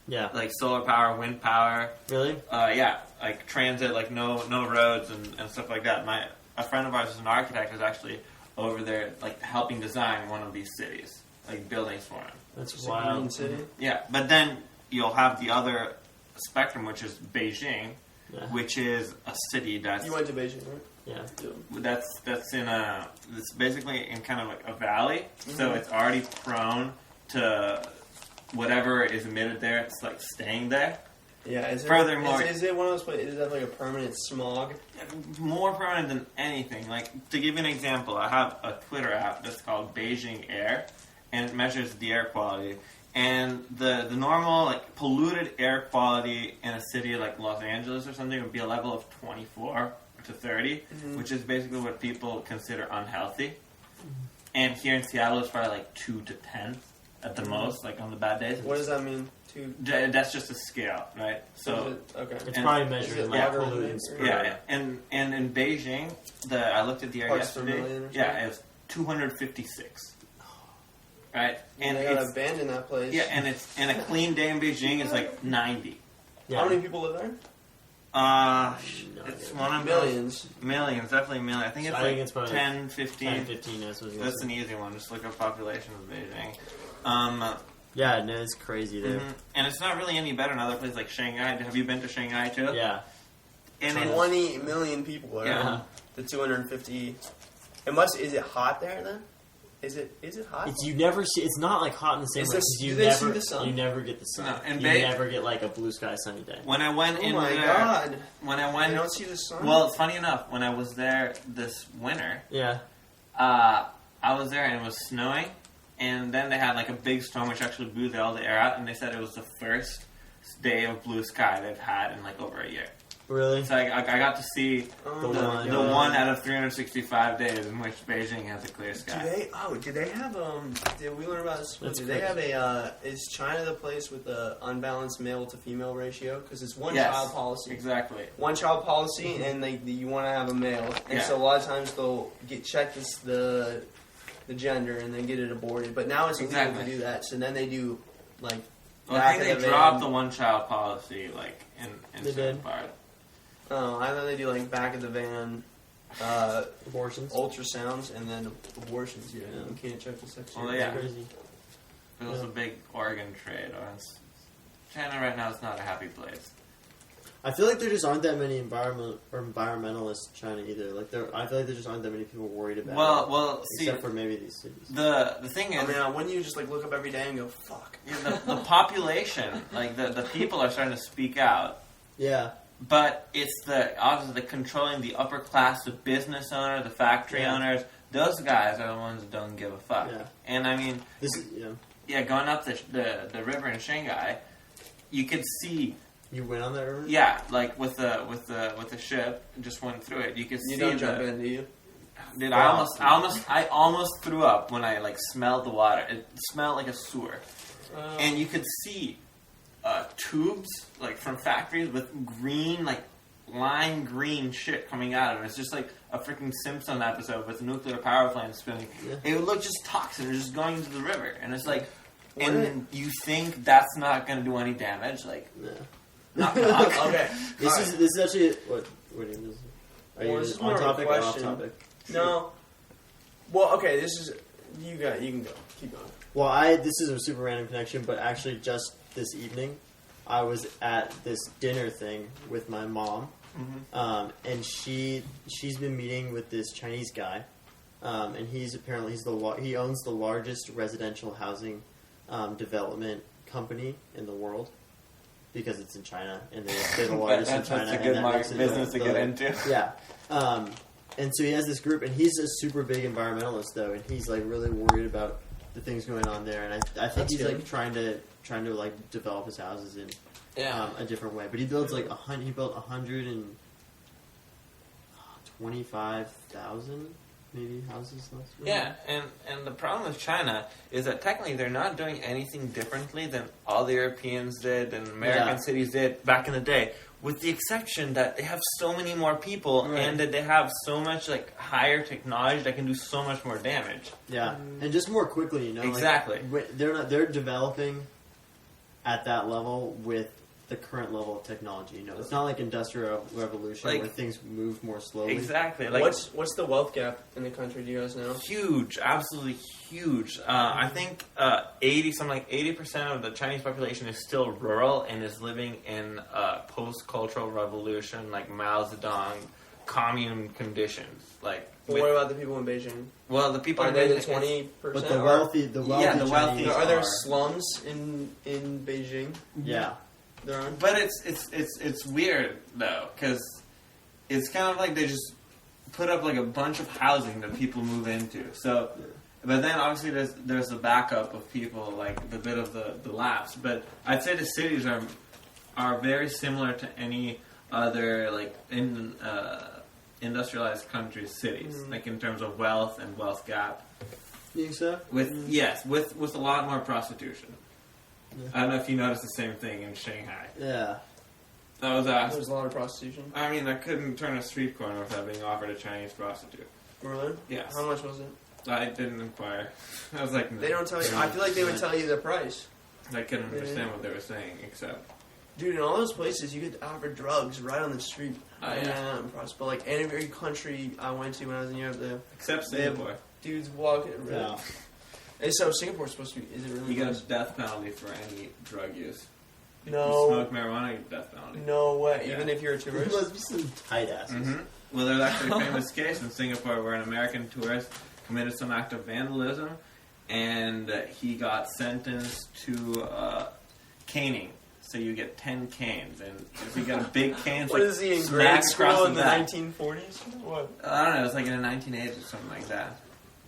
Yeah. Like solar power, wind power. Really? Yeah, like transit, like no roads and stuff like that. A friend of ours is an architect who's actually over there like helping design one of these cities, like buildings for him. That's It's a wild. green city. Yeah, but then you'll have the other spectrum, which is Beijing, Yeah. which is a city that's You went to Beijing, right? Yeah. that's in it's basically in kind of like a valley, so it's already prone to whatever is emitted there. It's like staying there. Yeah. Furthermore- is it one of those places? Is that like a permanent smog? More permanent than anything. Like, to give you an example, I have a Twitter app that's called Beijing Air, and it measures the air quality. And the normal, like, polluted air quality in a city like Los Angeles or something would be a level of 24 to 30, which is basically what people consider unhealthy. And here in Seattle, it's probably like 2 to 10 at the most, like on the bad days. What does that mean? That's just a scale, right? So. Okay. It's And- probably Is measured it in like lager pollutants. or- per- Yeah, and in Beijing, I looked at the air Parts per yesterday. million or Yeah, something? it was 256. Right, And they gotta abandon that place. and a clean day in Beijing is like 90. Yeah. How many people live there? It's one of Millions. millions, definitely millions. I think it's I like think it's probably 10, 15. 10, 15, that's what I was gonna That's say. an easy one. Just look up population of Beijing. Yeah, no, it's crazy there. And it's not really any better in other places like Shanghai. Have you been to Shanghai too? Yeah. And it's 20 million people are Yeah. the 250. Is it hot there then? Is it hot? It's you never see. It's not like hot in the same Is way. this- 'Cause you do they see never the sun? You never get the sun. No, and you Be- never get like a blue sky sunny day. when I went Oh in my there, god. when I You went, don't see the sun? well, it's funny enough. When I was there this winter, Yeah. I was there and it was snowing, and then they had like a big storm which actually blew all the air out, and they said it was the first day of blue sky they've had in like over a year. Really? So I got to see Oh The my one- the God. one out of 365 days in which Beijing has a clear Do sky. they have did we learn about this? That's Do they crazy. have is China the place with the unbalanced male to female ratio? Because it's one Yes, child policy. exactly. One child policy, and you want to have a male, and so a lot of times they'll check the gender and then get it aborted. But now it's illegal Exactly. to do that, so then they do like. Well, I back think of they the dropped van. the one child policy like in They certain did. part. Oh, I know they do like back of the van Abortions. ultrasounds and then abortions. Yeah, you can't check the sex. Well, change. yeah. Crazy. It was a big organ trade. China right now is not a happy place. I feel like there just aren't that many environmentalists in China either. Like I feel like there just aren't that many people worried about it. Well, except for maybe these cities. The thing is, I mean, wouldn't you just like look up every day and go, "Fuck"? the population, like the people are starting to speak out. Yeah. But it's obviously the controlling the upper class, the business owner, the factory owners. Those guys are the ones that don't give a fuck. Yeah. And I mean, going up the river in Shanghai, you could see. You went on that river? Yeah, like with the ship, just went through it. You could see. You don't jump in, do you? Dude, I almost threw up when I like smelled the water. It smelled like a sewer, and you could see tubes like from factories with green, like lime green shit coming out of it. It's just like a freaking Simpson episode with a nuclear power plant spinning. Yeah. It would look just toxic, just going into the river, and it's like, and you think that's not going to do any damage, like. Yeah. Okay. This is actually what is this? Are you this is on more of a topic or off question. topic? No. Well, okay. This is you can go. Keep going. Well, this is a super random connection, but actually just this evening, I was at this dinner thing with my mom, and she's been meeting with this Chinese guy, and he owns the largest residential housing development company in the world. Because it's in China, and they're the largest in China. That's a good business to get into. Yeah. And so he has this group, and he's a super big environmentalist, though, and he's like really worried about the things going on there. And I think he's like trying to like develop his houses in a different way. But he builds like he built 125,000 maybe houses last year. Yeah, and the problem with China is that technically they're not doing anything differently than all the Europeans did and American cities did back in the day, with the exception that they have so many more people and that they have so much like higher technology that can do so much more damage. Yeah, and just more quickly, you know. Exactly. Like, they're developing at that level with the current level of technology. You know, it's not like industrial revolution where things move more slowly. Exactly. Like, what's the wealth gap in the country? Do you guys know? Huge, absolutely huge. I think 80% of the Chinese population is still rural and is living in post-cultural revolution, like Mao Zedong, commune conditions. Like, what about the people in Beijing? Well, the people are in they the But 20%? the wealthy Chinese are there slums in Beijing? Yeah. But it's weird though, because it's kind of like they just put up like a bunch of housing that people move into. So, but then obviously there's the backup of people, like the bit of the lapse. But I'd say the cities are very similar to any other like industrialized countries' cities, like in terms of wealth and wealth gap. You think so? With a lot more prostitution. Yeah. I don't know if you noticed the same thing in Shanghai. Yeah. That was There's a lot of prostitution. I mean, I couldn't turn a street corner without being offered a Chinese prostitute. Really? Yes. How much was it? I didn't inquire. I was like, no. They don't tell you. I feel like they would tell you the price. I couldn't understand what they were saying, except... Dude, in all those places, you get offered drugs right on the street. Yeah. But like every country I went to when I was in Europe, except Singapore. Dudes walking. Yeah. And so Singapore's supposed to be. Is it really? You get a death penalty for any drug use. No. If you smoke marijuana, you get a death penalty. No way. Yeah. Even if you're a tourist. You must be some tight asses. Mm-hmm. Well, there's actually a famous case in Singapore where an American tourist committed some act of vandalism, and he got sentenced to caning. So you get 10 canes, and if you get a big cane, it's what like is he in grade school in the back. 1940s? What? I don't know. It's like in the 1980s or something like that.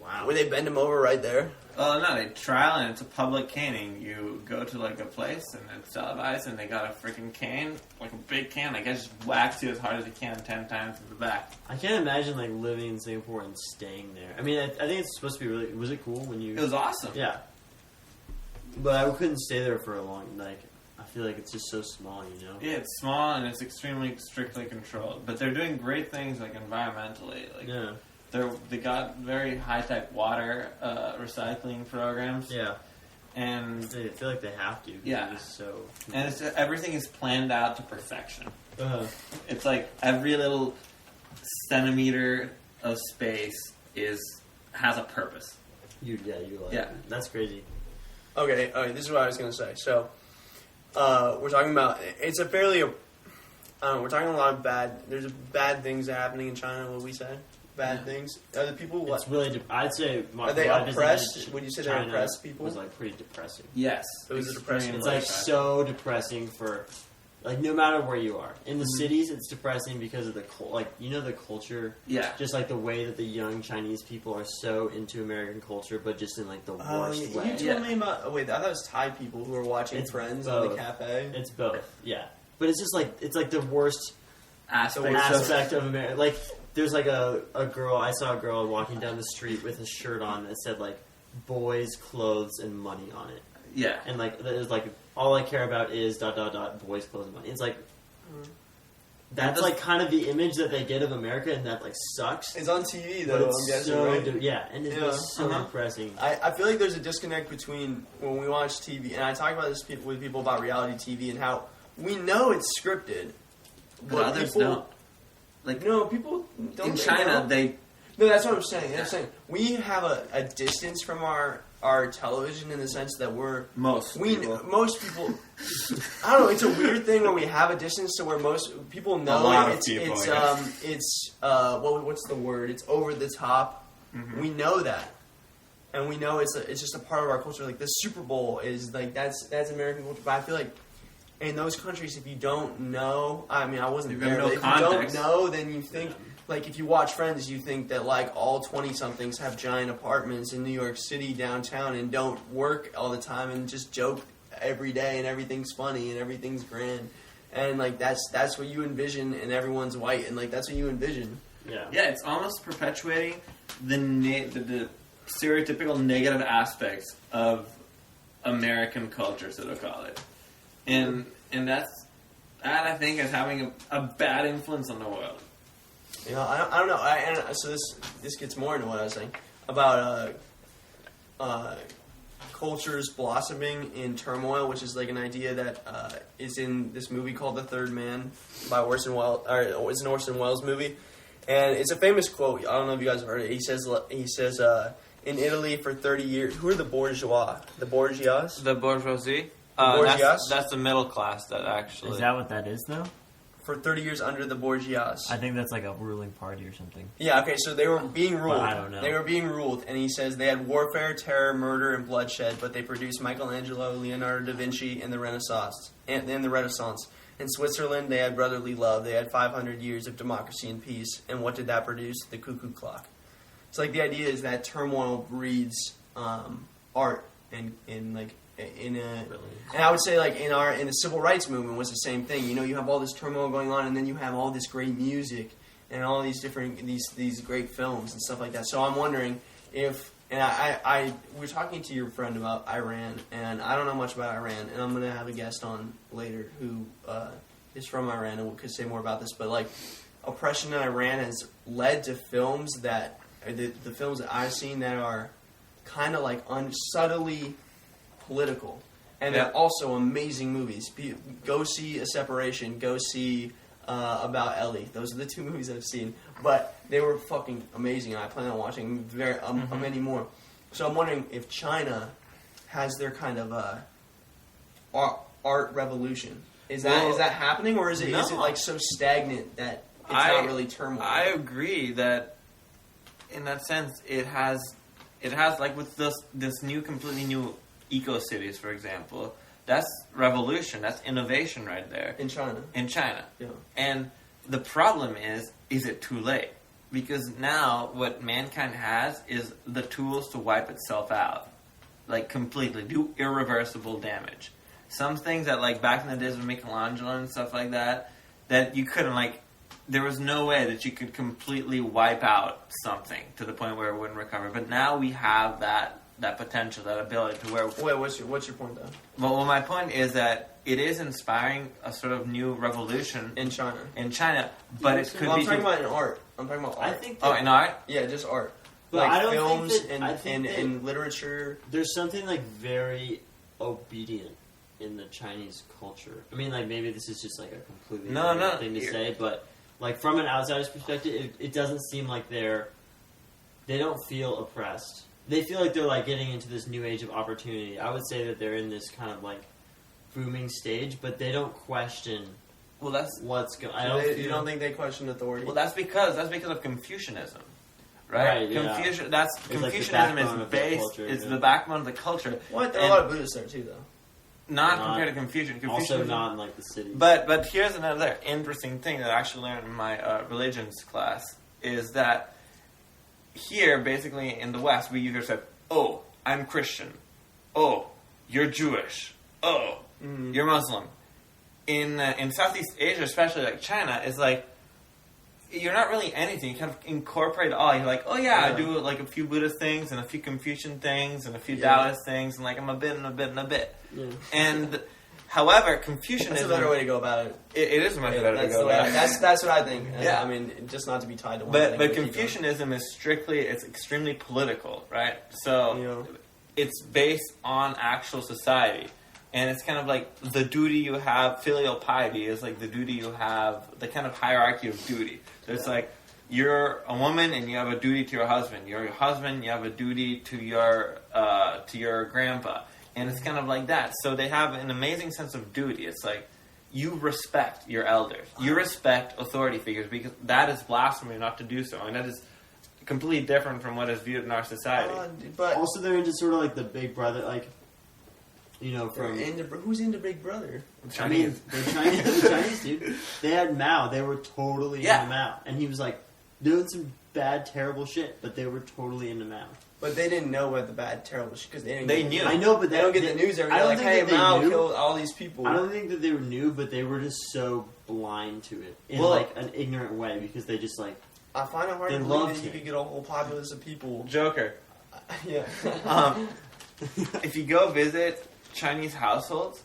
Wow. Would they bend him over right there? Oh no, they trial and it's a public caning. You go to like a place and it's televised, and they got a freaking cane, like a big cane. I guess just whacks you as hard as you can 10 times in the back. I can't imagine like living in Singapore and staying there. I mean, I think it's supposed to be really. Was it cool when you? It was awesome. Yeah. But I couldn't stay there for a long. Like, I feel like it's just so small, you know. Yeah, it's small and it's extremely strictly controlled. But they're doing great things like environmentally. Like, yeah. They got very high-tech water recycling programs. Yeah. And I feel like they have to. Yeah. It's so... And everything is planned out to perfection. It's like every little centimeter of space has a purpose. You like yeah. That's crazy. Okay, this is what I was going to say. So, we're talking about... It's a fairly we're talking a lot of there's bad things happening in China, what we said. Bad things. Are the people, what? It's really, I'd say... Are they oppressed? Would you say they're oppressed people? It was, like, pretty depressing. Yes. It was depressing. It's, like, so depressing for... Like, no matter where you are. In the cities, it's depressing because of the... Like, you know the culture? Yeah. Just, like, the way that the young Chinese people are so into American culture, but just in, like, the worst way. You told me about... Oh, wait, I thought it was Thai people who were watching Friends in the cafe. It's both, yeah. But it's just, like... It's, like, the worst aspect of America. Like... There's like a girl, I saw a girl walking down the street with a shirt on that said like, boys, clothes, and money on it. Yeah. And like, there's like, all I care about is ... boys, clothes, and money. It's like, that's like kind of the image that they get of America, and that like sucks. It's on TV though, but it's right? Yeah, and it's so depressing. I feel like there's a disconnect between when we watch TV, and I talk about this with people about reality TV and how we know it's scripted, but others don't. Like, no, people don't. In China, No, that's what I'm saying. I'm saying we have a distance from our television in the sense that most people. I don't know. It's a weird thing where we have a distance to where most people know what's the word? It's over the top. Mm-hmm. We know that, and we know it's just a part of our culture. Like the Super Bowl is like that's American culture, but I feel like. In those countries, if you don't know, I mean, I wasn't there, but if you don't know, then you think, like, if you watch Friends, you think that, like, all 20-somethings have giant apartments in New York City downtown and don't work all the time and just joke every day and everything's funny and everything's grand. And, like, that's what you envision and everyone's white and, like, that's what you envision. Yeah. Yeah, it's almost perpetuating the stereotypical negative aspects of American culture, so to call it. And that I think is having a bad influence on the world. You know, I don't know. So this gets more into what I was saying about cultures blossoming in turmoil, which is like an idea that is in this movie called The Third Man by Orson Welles. Or it's an Orson Welles movie, and it's a famous quote. I don't know if you guys have heard it. He says in Italy for 30 years. Who are the bourgeois? The bourgeois? The bourgeoisie. That's the middle class that actually... Is that what that is, though? For 30 years under the bourgeois. I think that's like a ruling party or something. Yeah, okay, so they were being ruled. Well, I don't know. They were being ruled, and he says they had warfare, terror, murder, and bloodshed, but they produced Michelangelo, Leonardo da Vinci, and the Renaissance. In Switzerland, they had brotherly love. They had 500 years of democracy and peace. And what did that produce? The cuckoo clock. So, like, the idea is that turmoil breeds art and I would say like in the civil rights movement was the same thing. You know, you have all this turmoil going on, and then you have all this great music and all these different these great films and stuff like that. So I'm wondering if I we're talking to your friend about Iran, and I don't know much about Iran, and I'm gonna have a guest on later who is from Iran and could say more about this. But like oppression in Iran has led to films that the films that I've seen that are kind of like subtly political, and they're also amazing movies. Go see A Separation. Go see About Ellie. Those are the two movies I've seen, but they were fucking amazing, and I plan on watching many more. So I'm wondering if China has their kind of art revolution. Is that happening, or is it like so stagnant that it's not really turmoil? I agree that in that sense it has like with this completely new eco-cities, for example, that's revolution, that's innovation right there. In China. Yeah. And the problem is it too late? Because now what mankind has is the tools to wipe itself out. Like completely, do irreversible damage. Some things that like back in the days of Michelangelo and stuff like that you couldn't like, there was no way that you could completely wipe out something to the point where it wouldn't recover. But now we have that potential, that ability to where... Wait, what's your point, though? Well, my point is that it is inspiring a sort of new revolution... In China, but it could be... I'm talking about in art. I'm talking about art. I think in art? Yeah, just art. But like I don't films think that, and literature. There's something, like, very obedient in the Chinese culture. I mean, like, maybe this is just, like, a completely different thing to say, but, like, from an outsider's perspective, it doesn't seem like they don't feel oppressed. They feel like they're like getting into this new age of opportunity. I would say that they're in this kind of like booming stage, but they don't question Well, that's what's going. You don't think they question authority? well. That's because of Confucianism, right? yeah. Confucianism is the backbone of the culture. What? There are a lot of Buddhists there too, though. Not compared to Confucian. Also not in like the cities. But here's another interesting thing that I actually learned in my religions class is that here, basically in the West, we either said, "Oh, I'm Christian," "Oh, you're Jewish," "Oh, you're Muslim." In Southeast Asia, especially like China, it's like you're not really anything. You kind of incorporate all. You're like, oh yeah, I do like a few Buddhist things and a few Confucian things and a few Taoist things, and like I'm a bit and a bit and a bit. Yeah. And however, Confucianism. That's a better way to go about it. It is a much better way to go about it. That's what I think. Yeah. I mean, just not to be tied to one thing. But thing. Confucianism is it's extremely political, right? So it's based on actual society. And it's kind of like the duty you have, filial piety is like the duty you have, the kind of hierarchy of duty. So it's like you're a woman and you have a duty to your husband. You're your husband, you have a duty to your grandpa. And it's kind of like that. So they have an amazing sense of duty. It's like you respect your elders. You respect authority figures because that is blasphemy not to do so. And that is completely different from what is viewed in our society. But also they're into sort of like the big brother, like... You know, who's into Big Brother? Chinese. I mean, the Chinese dude. They had Mao. They were totally into Mao, and he was like doing some bad, terrible shit. But they were totally into Mao. But they didn't know about the bad, terrible shit because they knew. I know, but they don't get the news every day. Like, hey, Mao killed all these people. I don't think that they knew, but they were just so blind to it in like an ignorant way because they just like. I find it hard to believe that you could get a whole populace of people. Joker. Yeah. If you go visit Chinese households,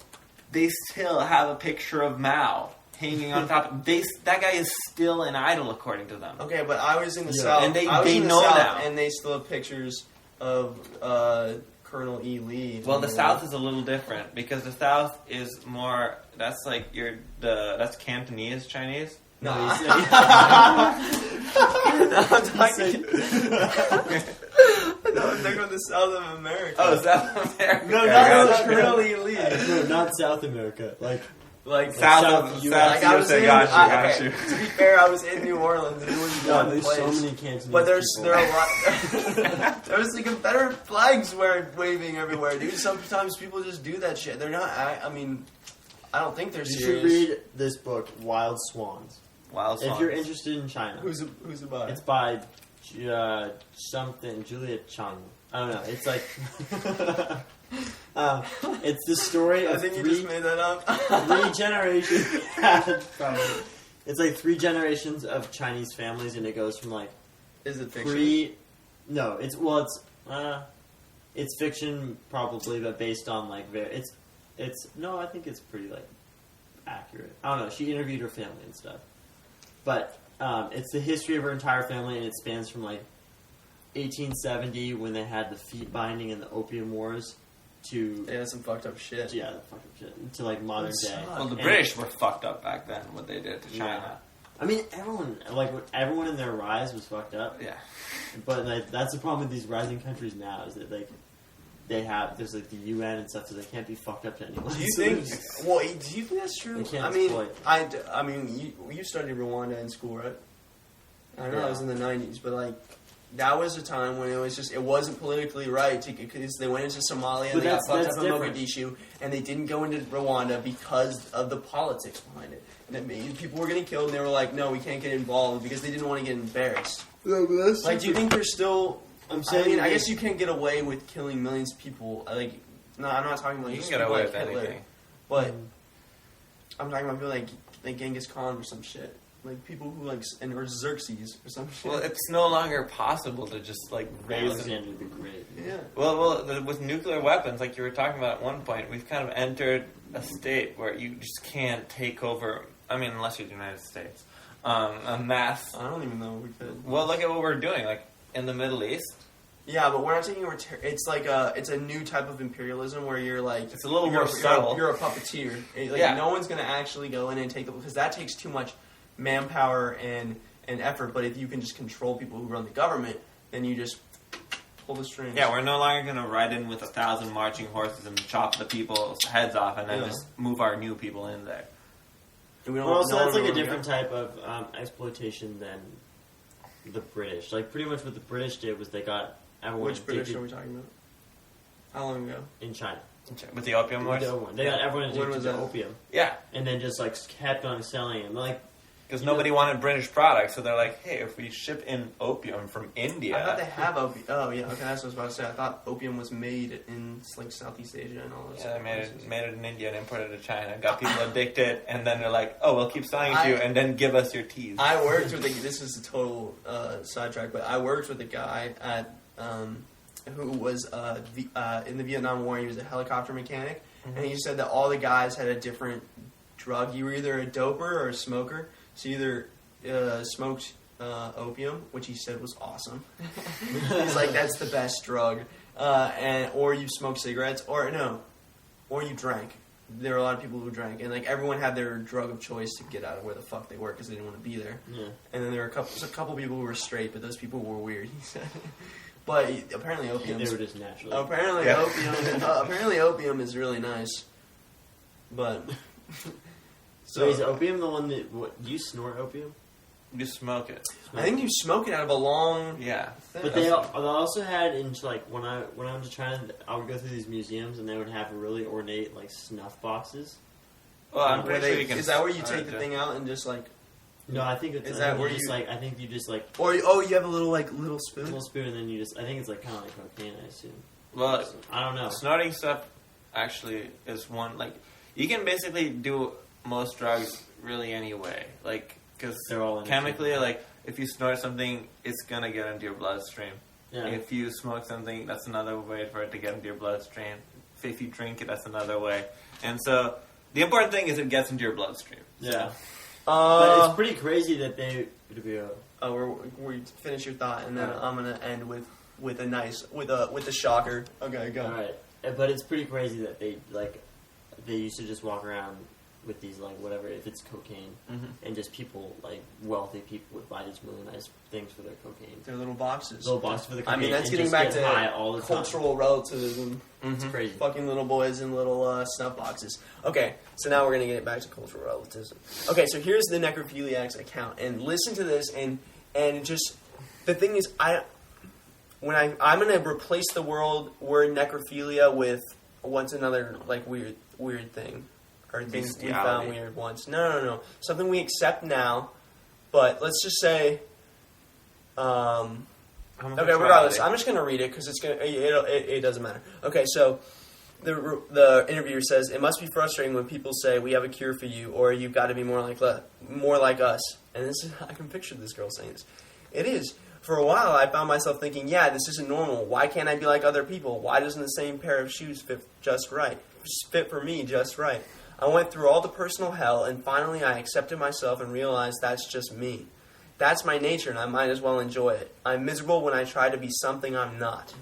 they still have a picture of Mao hanging on top. That guy is still an idol, according to them. Okay, but I was in the South, and they know now, and they still have pictures of Colonel E. Lee. Well, the South is a little different because the South is more. That's like that's Cantonese Chinese. No, No, they're from the South of America. Oh, South America. No, not Colonel E. Lee. No, not South America. Like South of U.S. Like I was in, got you. To be fair, I was in New Orleans. And it was one there's place. so many Cantonese but there are a lot. There's like Confederate flags waving everywhere, dude. Sometimes people just do that shit. They're not. I mean, I don't think they're serious. You should read this book, Wild Swans. Wild Swans. If you're interested in China. Who's it by? It's by something Juliet Chung. I don't know. It's like it's the story of I think you just made that up. 3 generations. Probably. It's like 3 generations of Chinese families, and it goes from like. Is it fiction? No, it's fiction probably, but based on like no, I think it's pretty like accurate. I don't know. She interviewed her family and stuff, but it's the history of her entire family, and it spans from like 1870 when they had the feet binding and the opium wars to some fucked up shit. Yeah, the fucked up shit to like modern day. Well, the British were fucked up back then. What they did to China. Yeah. I mean, everyone in their rise was fucked up. Yeah, but like, that's the problem with these rising countries now is that like. There's like the UN and stuff, so they can't be fucked up to anyone. Do you think? Well, do you think that's true? They can't I mean, you studied Rwanda in school, right? I know it was in the 90s, but like that was a time when it wasn't politically right because they went into Somalia and they got fucked up in Mogadishu, and they didn't go into Rwanda because of the politics behind it. And it made, people were getting killed, and they were like, "No, we can't get involved," because they didn't want to get embarrassed. No, but that's like, do you think there's still? I'm saying, I guess you can't get away with killing millions of people. Like, no, I'm not talking about you just can get away like with Hitler, anything. but I'm talking about people like Genghis Khan or some shit. Like people who or Xerxes or some shit. Well, it's no longer possible to just like raise. Alexander the Great. Yeah. Well, with nuclear weapons, like you were talking about at one point, we've kind of entered a state where you just can't take over. I mean, unless you're the United States, a mass. I don't even know if we could. Well, look at what we're doing, like in the Middle East. Yeah, but we're not taking over. It's like it's a new type of imperialism where you're like it's a little more subtle. You're a puppeteer. Like no one's gonna actually go in and take because that takes too much manpower and effort. But if you can just control people who run the government, then you just pull the strings. Yeah, we're no longer gonna ride in with 1,000 marching horses and chop the people's heads off and then just move our new people in there. We don't, Well, also, no that's one like a really different got- type of exploitation than the British. Like, pretty much what the British did was they got everyone Which British addicted are we talking about? How long ago? in China. With the opium wars? They got everyone When addicted was to that? opium. Yeah. And then just, like, kept on selling them. Like, Because You nobody know- wanted British products, so they're like, hey, if we ship in opium from India... I thought they have opium. Oh, yeah, okay, that's what I was about to say. I thought opium was made in, like, Southeast Asia and all those Yeah, they other places. made it in India and imported it to China. Got people addicted, and then they're like, oh, we'll keep selling it to you, and then give us your teas. I worked with this is a total sidetrack, but I worked with a guy at who was in the Vietnam War. He was a helicopter mechanic, and he said that all the guys had a different drug. You were either a doper or a smoker. So you either smoked opium, which he said was awesome. He's like, that's the best drug, or you smoked cigarettes, or you drank. There were a lot of people who drank, and like everyone had their drug of choice to get out of where the fuck they were because they didn't want to be there. yeah. And then there were a couple people who were straight, but those people were weird. He said, but apparently opium. They were just naturally. Apparently Yeah. opium is really nice, but. So is opium the one that... do you snort opium? You smoke it. I think you smoke it out of a long Yeah. thing. But they also had in like when I was in China, I would go through these museums and they would have really ornate like snuff boxes. Well, I'm Where pretty sure you can... is that where you take the thing out and just like, No, I think it's Is I that think where you just you- like I think you just like or you have a little spoon? little spoon and then you just I think it's like kind of like cocaine, I assume. Well, I don't know. snorting stuff actually is one... Like, you can basically do most drugs really anyway. Like, because They're all in chemically, like, if you snort something, it's going to get into your bloodstream. Yeah. If you smoke something, that's another way for it to get into your bloodstream. If you drink it, that's another way. And so, the important thing is it gets into your bloodstream. Yeah. But Uh, it's pretty crazy that they we finish your thought, and then Alright. I'm gonna end with a shocker. Okay, go. all right. But it's pretty crazy that they used to just walk around with these like whatever if it's cocaine and just people like wealthy people would buy these really nice things for their cocaine. They're little boxes. Little box for the I cocaine. mean, that's and getting just back get high all to the time. cultural relativism. It's crazy. Fucking little boys in little snuff boxes. Okay, so now we're gonna get back to cultural relativism. Okay, so here's the necrophiliacs account, and listen to this, and just the thing is, I'm gonna replace the word necrophilia with what's another like weird thing or things we found Bestiality. weird once. No, something we accept now, but let's just say. Okay, regardless, I'm just going to read it because it doesn't matter. Okay, so the interviewer says, it must be frustrating when people say, we have a cure for you, or you've got to be more like us. And this is, I can picture this girl saying this. It is. For a while, I found myself thinking, yeah, this isn't normal. Why can't I be like other people? Why doesn't the same pair of shoes fit just right? Fit for me just right? I went through all the personal hell, and finally I accepted myself and realized that's just me. That's my nature, and I might as well enjoy it. I'm miserable when I try to be something I'm not.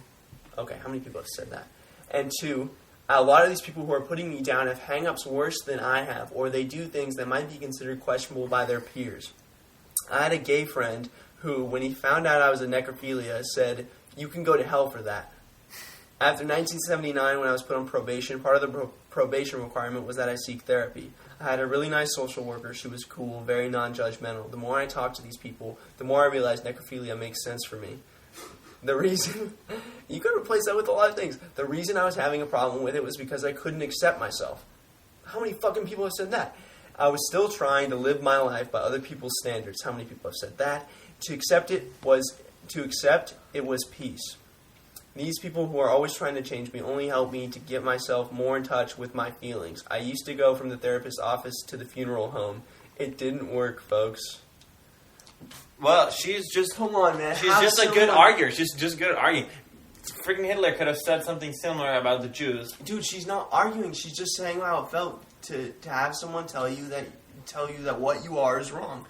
Okay, how many people have said that? And 2, a lot of these people who are putting me down have hang-ups worse than I have, or they do things that might be considered questionable by their peers. I had a gay friend who, when he found out I was a necrophilia, said, you can go to hell for that. After 1979, when I was put on probation, part of the probation requirement was that I seek therapy. I had a really nice social worker. She was cool, very non-judgmental. The more I talked to these people, the more I realized necrophilia makes sense for me. The reason... you could replace that with a lot of things. The reason I was having a problem with it was because I couldn't accept myself. How many fucking people have said that? I was still trying to live my life by other people's standards. How many people have said that? To accept it was peace. These people who are always trying to change me only help me to get myself more in touch with my feelings. I used to go from the therapist's office to the funeral home. It didn't work, folks. Well, she's just... Come on, man. She's How just a good someone- arguer. She's just good at arguing. Freaking Hitler could have said something similar about the Jews. Dude, she's not arguing. She's just saying how it felt to have someone tell you that what you are is wrong.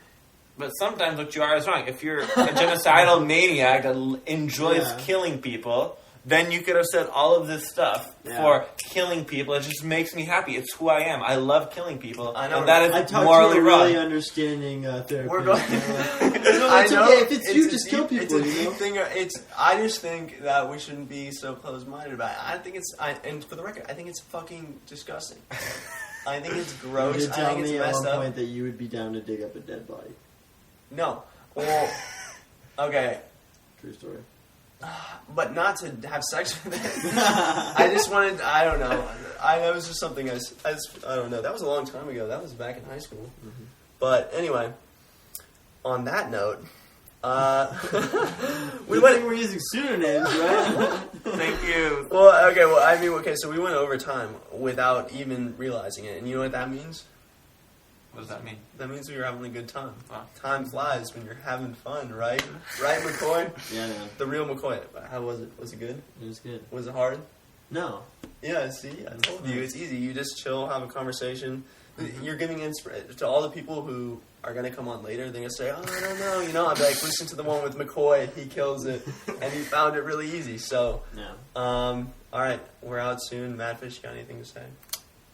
But sometimes what you are is wrong. If you're a genocidal maniac that enjoys killing people, then you could have said all of this stuff for killing people. It just makes me happy. It's who I am. I love killing people. I know. And that I is talked morally to a wrong. really understanding therapist. We're going. It's okay. If it's you, just kill people. It's a you know? deep thing. I just think that we shouldn't be so close-minded about it. I think and for the record, I think it's fucking disgusting. I think it's You gross. did I tell think it's me at messed one up. point that you would be down to dig up a dead body. No. Well, okay. True story. But not to have sex with it. I just wanted, I don't know. That was just something I don't know. That was a long time ago. That was back in high school. Mm-hmm. But anyway, on that note, we're using pseudonyms, right? Thank you. So we went over time without even realizing it. And you know what that means? What does that mean? That means we were having a good time. Wow. Time flies when you're having fun, right? Right, McCoy? Yeah, man. The real McCoy. How was it? Was it good? It was good. Was it hard? No. Yeah, see? I told you. It's easy. You just chill, have a conversation. You're giving inspiration to all the people who are going to come on later. They're going to say, oh, I don't know. You know, I'm like, listen to the one with McCoy. He kills it. And he found it really easy. So, No. all right. We're out soon. Madfish, you got anything to say?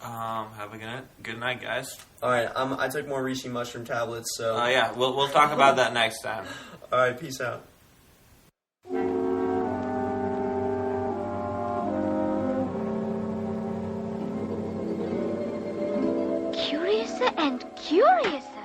Have a good night, guys. All right. I took more reishi mushroom tablets, so... Yeah, we'll talk about that next time. All right. Peace out. Curiouser and curiouser.